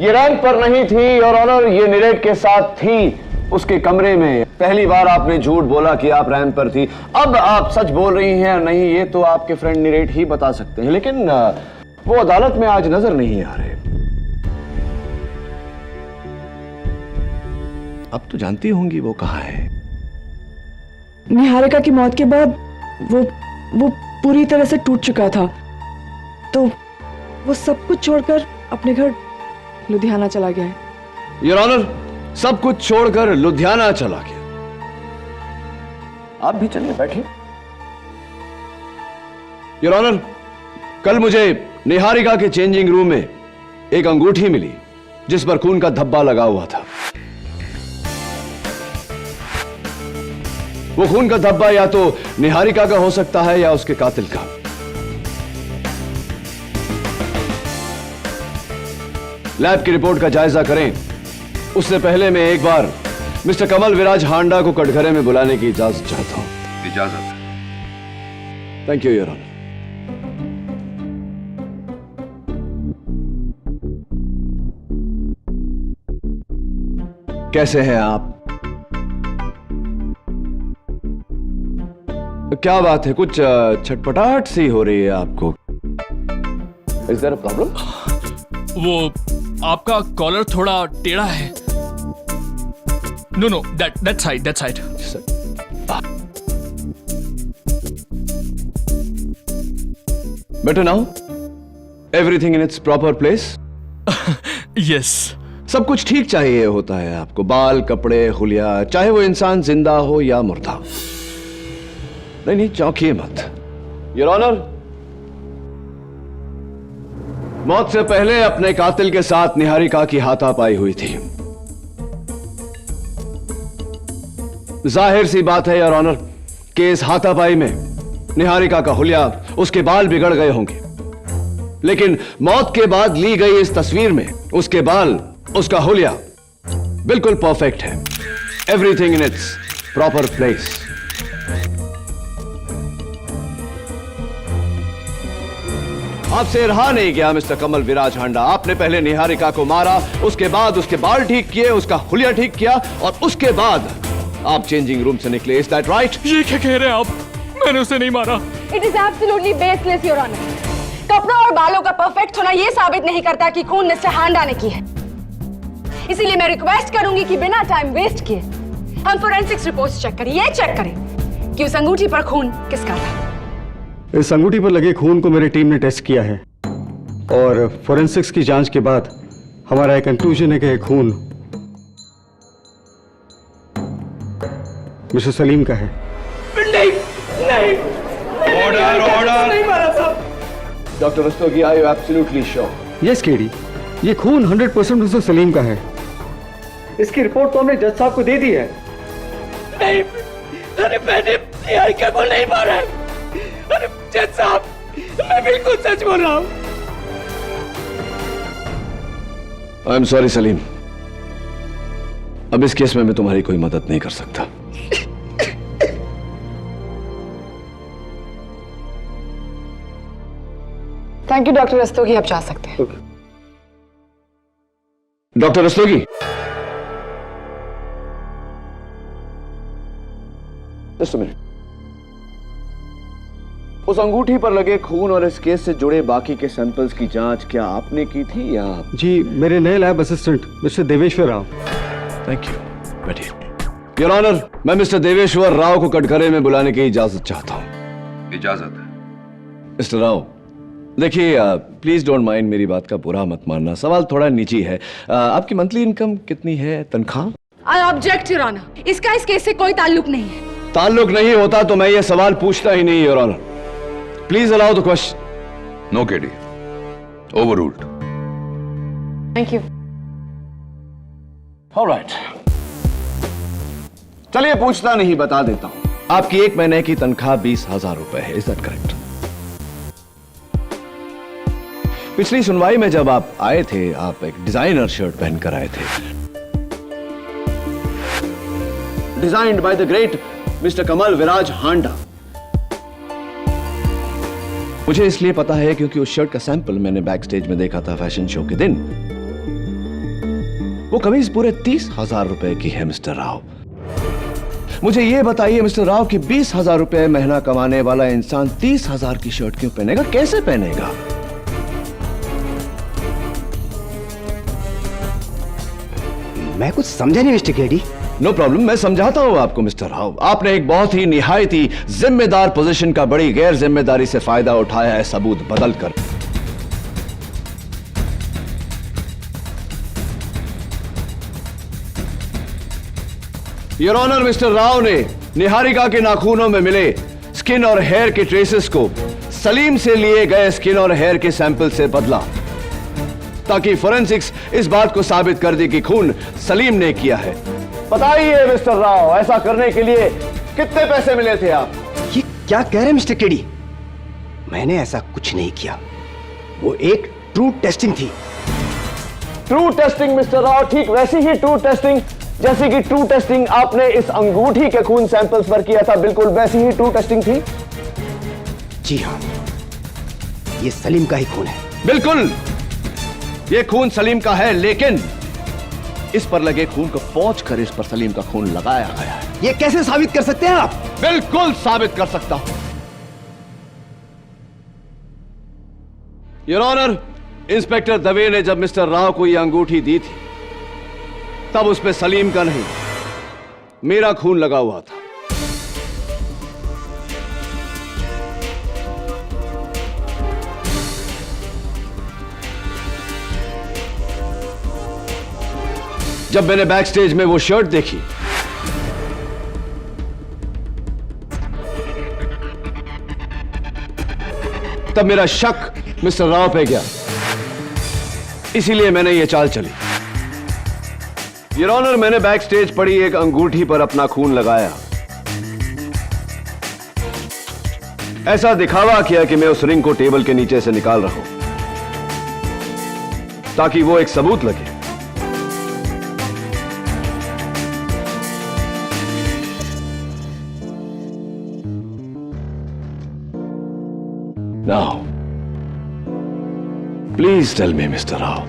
ये रैंप पर नहीं थी और ऑनर, ये नीरेट के साथ थी उसके कमरे में। पहली बार आपने झूठ बोला कि आप रैंप पर थी, अब आप सच बोल रही हैं या नहीं ये तो आपके फ्रेंड नीरेट ही बता सकते हैं, लेकिन वो अदालत में आज नजर नहीं आ रहे। अब तो जानती होंगी वो कहां है। निहारिका की मौत के बाद वो पूरी तरह से टूट चुका था, तो वो सब कुछ छोड़कर अपने घर लुधियाना चला गया है। योर ऑनर, सब कुछ छोड़कर लुधियाना चला गया। आप भी चलिए, बैठिए। योर ऑनर, कल मुझे निहारिका के चेंजिंग रूम में एक अंगूठी मिली जिस पर खून का धब्बा लगा हुआ था। वो खून का धब्बा या तो निहारिका का हो सकता है या उसके कातिल का। लैब की रिपोर्ट का जायजा करें उससे पहले मैं एक बार मिस्टर कमल विराज हांडा को कटघरे में बुलाने की इजाजत चाहता हूं। इजाजत। Thank you your honour. कैसे हैं आप? क्या बात है, कुछ छटपटाहट सी हो रही है आपको? Is there a problem? वो आपका कॉलर थोड़ा टेढ़ा है। No that side. Better now? Everything in its proper place? Yes. सब कुछ ठीक चाहिए होता है आपको, बाल, कपड़े, हुलिया, चाहे वो इंसान जिंदा हो या मुर्दा। नहीं, चौंकिए मत। योर ऑनर, मौत से पहले अपने कातिल के साथ निहारिका की हाथापाई हुई थी। जाहिर सी बात है योर ऑनर कि इस हाथापाई में निहारिका का हुलिया, उसके बाल बिगड़ गए होंगे, लेकिन मौत के बाद ली गई इस तस्वीर में उसके बाल, उसका हुलिया बिल्कुल परफेक्ट है। Everything in its proper place. आपसे रहा नहीं गया मिस्टर कमल विराज हांडा। आपने पहले निहारिका को मारा, उसके बाद उसके बाल ठीक किए, उसका हुलिया ठीक किया और उसके बाद आप चेंजिंग रूम से निकले। Is that right? ये क्या कह रहे हैं आप? मैंने उसे नहीं मारा। It is absolutely baseless your honour. कपड़ों और बालों का परफेक्ट होना यह साबित नहीं करता कि खून मिस्टर हांडा ने की है। इसीलिए मैं रिक्वेस्ट करूंगी कि बिना टाइम वेस्ट किए हम फोरेंसिक्स रिपोर्ट्स चेक करें। ये चेक करें कि उस अंगूठी पर खून किसका था। इस अंगूठी पर लगे खून को मेरी टीम ने टेस्ट किया है और फोरेंसिक्स की जांच के बाद हमारा एक कंक्लूजन है कि खून मिस्टर सलीम का है। नहीं। ऑर्डर। नहीं मारा था। Doctor Rastogi, are you absolutely sure? Yes KD, ये खून 100% मिस्टर सलीम का है। इसकी रिपोर्ट तो हमने जज साहब को दे दी है। नहीं, अरे मैंने निहारिका को नहीं मारा है। अरे जज साहब, मैं बिल्कुल सच बोल रहा हूं। आई एम सॉरी सलीम, अब इस केस में मैं तुम्हारी कोई मदद नहीं कर सकता। थैंक यू डॉक्टर रस्तोगी, आप जा सकते हैं। Doctor Rastogi, just minute. उस अंगूठी पर लगे खून और इस केस से जुड़े बाकी के सैंपल्स की जांच क्या आपने की थी या? जी, मेरे नए lab assistant mister Deveshwar Rao. Thank you, बैठिए। योर ऑनर, मैं मिस्टर देवेश्वर राव को कटघरे में बुलाने की इजाजत चाहता हूं। इजाजत है। मिस्टर राव, देखिए, प्लीज डोंट माइंड, मेरी बात का बुरा मत मानना, सवाल थोड़ा निजी है। आपकी मंथली इनकम कितनी है, तनख्वाह? आई ऑब्जेक्ट योर ऑनर, इसका इस केस से कोई ताल्लुक नहीं है। ताल्लुक नहीं होता तो मैं ये सवाल पूछता ही नहीं, your honour. Please allow the question. No KD, overruled. Thank you. Alright, चलिए पूछता नहीं, बता देता हूं। आपकी एक महीने की तनख्वाह 20,000 रुपए है, इज दैट करेक्ट? पिछली सुनवाई में जब आप आए थे, आप एक डिजाइनर शर्ट पहनकर आए थे, designed by the great mister Kamal Viraj Handa. मुझे इसलिए पता है क्योंकि उस शर्ट का सैंपल मैंने बैक स्टेज में देखा था फैशन शो के दिन। वो कमीज पूरे 30,000 रुपए की है मिस्टर राव। मुझे यह बताइए मिस्टर राव कि 20,000 रुपए महीना कमाने वाला इंसान 30,000 की शर्ट क्यों पहनेगा, कैसे पहनेगा? मैं कुछ समझा नहीं मिस्टर केडी। नो प्रॉब्लम, मैं समझाता हूं आपको मिस्टर राव। आपने एक बहुत ही निहायती जिम्मेदार पोजीशन का बड़ी गैर जिम्मेदारी से फायदा उठाया है, सबूत बदलकर। योर ऑनर, मिस्टर राव ने निहारिका के नाखूनों में मिले स्किन और हेयर के ट्रेसेस को सलीम से लिए गए स्किन और हेयर के सैंपल से बदला ताकि फोरेंसिक्स इस बात को साबित कर दे कि खून सलीम ने किया है। बताइए मिस्टर राव, ऐसा करने के लिए कितने पैसे मिले थे आप? ये क्या कह रहे हैं मिस्टर केडी? मैंने ऐसा कुछ नहीं किया, वो एक ट्रू टेस्टिंग थी। ट्रू टेस्टिंग मिस्टर राव, ठीक वैसी ही ट्रू टेस्टिंग जैसे कि ट्रू टेस्टिंग आपने इस अंगूठी के खून सैंपल्स पर किया था, बिल्कुल वैसी ही ट्रू टेस्टिंग थी। जी हाँ, ये सलीम का ही खून है। बिल्कुल, ये खून सलीम का है, लेकिन इस पर लगे खून को पोंछ कर इस पर सलीम का खून लगाया गया है। ये कैसे साबित कर सकते हैं आप? बिल्कुल साबित कर सकता हूं। योर ऑनर, इंस्पेक्टर दवे ने जब मिस्टर राव को यह अंगूठी दी थी तब उसमें सलीम का नहीं, मेरा खून लगा हुआ था। जब मैंने बैक स्टेज में वो शर्ट देखी तब मेरा शक मिस्टर राव पे गया, इसीलिए मैंने ये चाल चली। योर ऑनर, मैंने बैक स्टेज पड़ी एक अंगूठी पर अपना खून लगाया। ऐसा दिखावा किया कि मैं उस रिंग को टेबल के नीचे से निकाल रहा हूं ताकि वो एक सबूत लगे। Now, please tell me, Mr. Rao,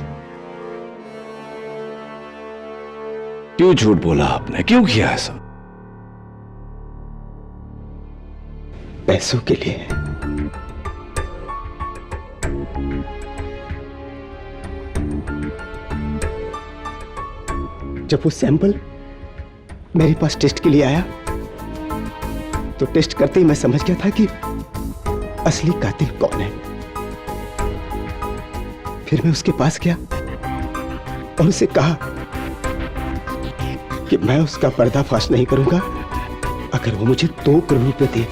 क्यों झूठ बोला आपने, क्यों किया ऐसा? पैसों के लिए। जब वो सैंपल मेरे पास टेस्ट के लिए आया तो टेस्ट करते ही मैं समझ गया था कि असली कातिल कौन है। फिर मैं उसके पास गया और उसे कहा कि मैं उसका पर्दाफाश नहीं करूंगा अगर वो मुझे 2 करोड़ रुपए दे।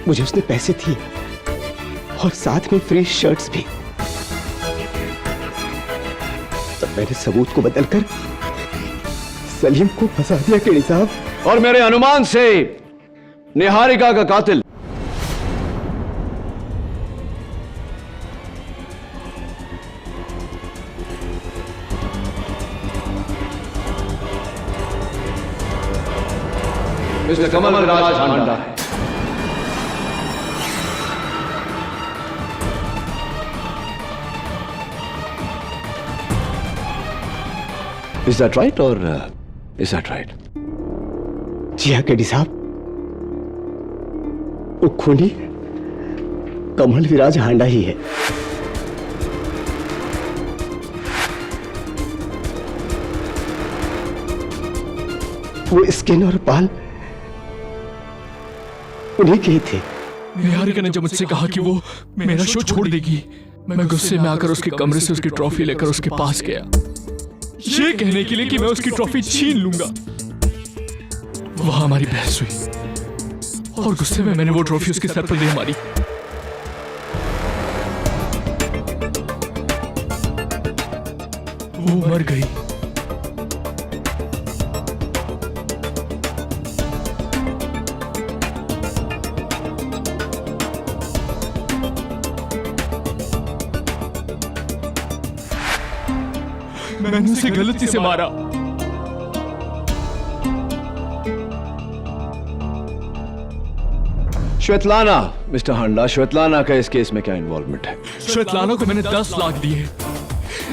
मुझे उसने पैसे दिए और साथ में फ्री शर्ट्स भी। तब मैंने सबूत को बदलकर सलीम को फंसा दिया केडी साहब। और मेरे अनुमान से निहारिका का कातिल मिस्टर कमल विराज हांडा है। Is that right or is that right? जी हाँ केडी साहब, वो खूनी कमल विराज हांडा ही है। वो स्किन और बाल उन्हीं के ही थे। निहारिका ने जब मुझसे कहा कि वो मेरा शो छोड़ देगी, मैं गुस्से में आकर उसके कमरे से उसकी ट्रॉफी लेकर उसके पास गया, ये कहने के लिए कि मैं उसकी ट्रॉफी छीन लूंगा। वहां हमारी बहस हुई और गुस्से में मैंने वो ट्रॉफी उसके सर पर दे मारी। वो मर गई। मैंने उसे गलती से मारा। श्वेतलाना, मिस्टर हांडा, श्वेतलाना का इस केस में क्या इन्वॉल्वमेंट है? श्वेतलाना को मैंने 10 लाख दिए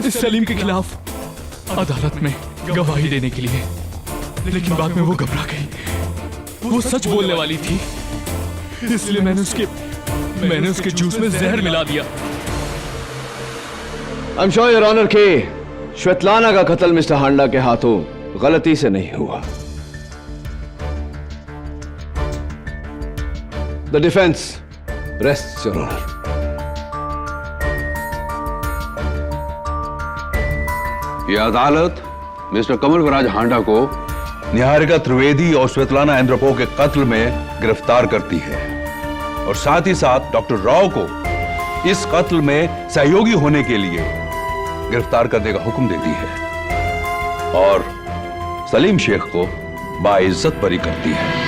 इस सलीम के खिलाफ अदालत में गवाही देने के लिए, लेकिन बाद में वो घबरा गई। वो सच बोलने वाली थी, इसलिए मैंने उसके जूस में जहर मिला दिया। I am sure your honour के श्वेतलाना का कत्ल मिस्टर हांडा के हाथों गलती से नहीं हुआ। The defence rests your honour. यह अदालत मिस्टर कमल विराज हांडा को निहारिका त्रिवेदी और श्वेतलाना एंद्रोपोव के कत्ल में गिरफ्तार करती है और साथ ही साथ डॉक्टर राव को इस कत्ल में सहयोगी होने के लिए गिरफ्तार करने का हुक्म देती है और सलीम शेख को बाइज्जत बरी करती है।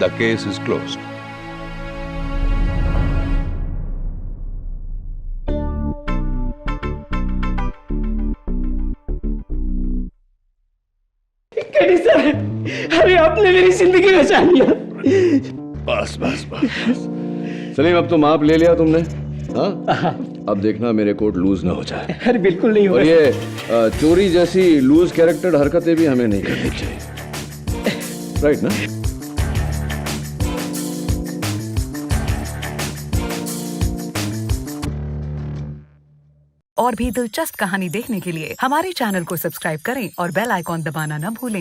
The case is closed. KD sir, अरे आपने मेरी जिंदगी बचा लिया। बस बस बस सलीम, अब तो माप ले लिया तुमने। हाँ, अब देखना मेरे कोर्ट लूज ना हो जाए। अरे बिल्कुल नहीं और होगा। ये चोरी जैसी लूज कैरेक्टर हरकतें भी हमें नहीं करनी चाहिए, राइट ना? और भी दिलचस्प कहानी देखने के लिए हमारे चैनल को सब्सक्राइब करें और बेल आइकॉन दबाना न भूलें।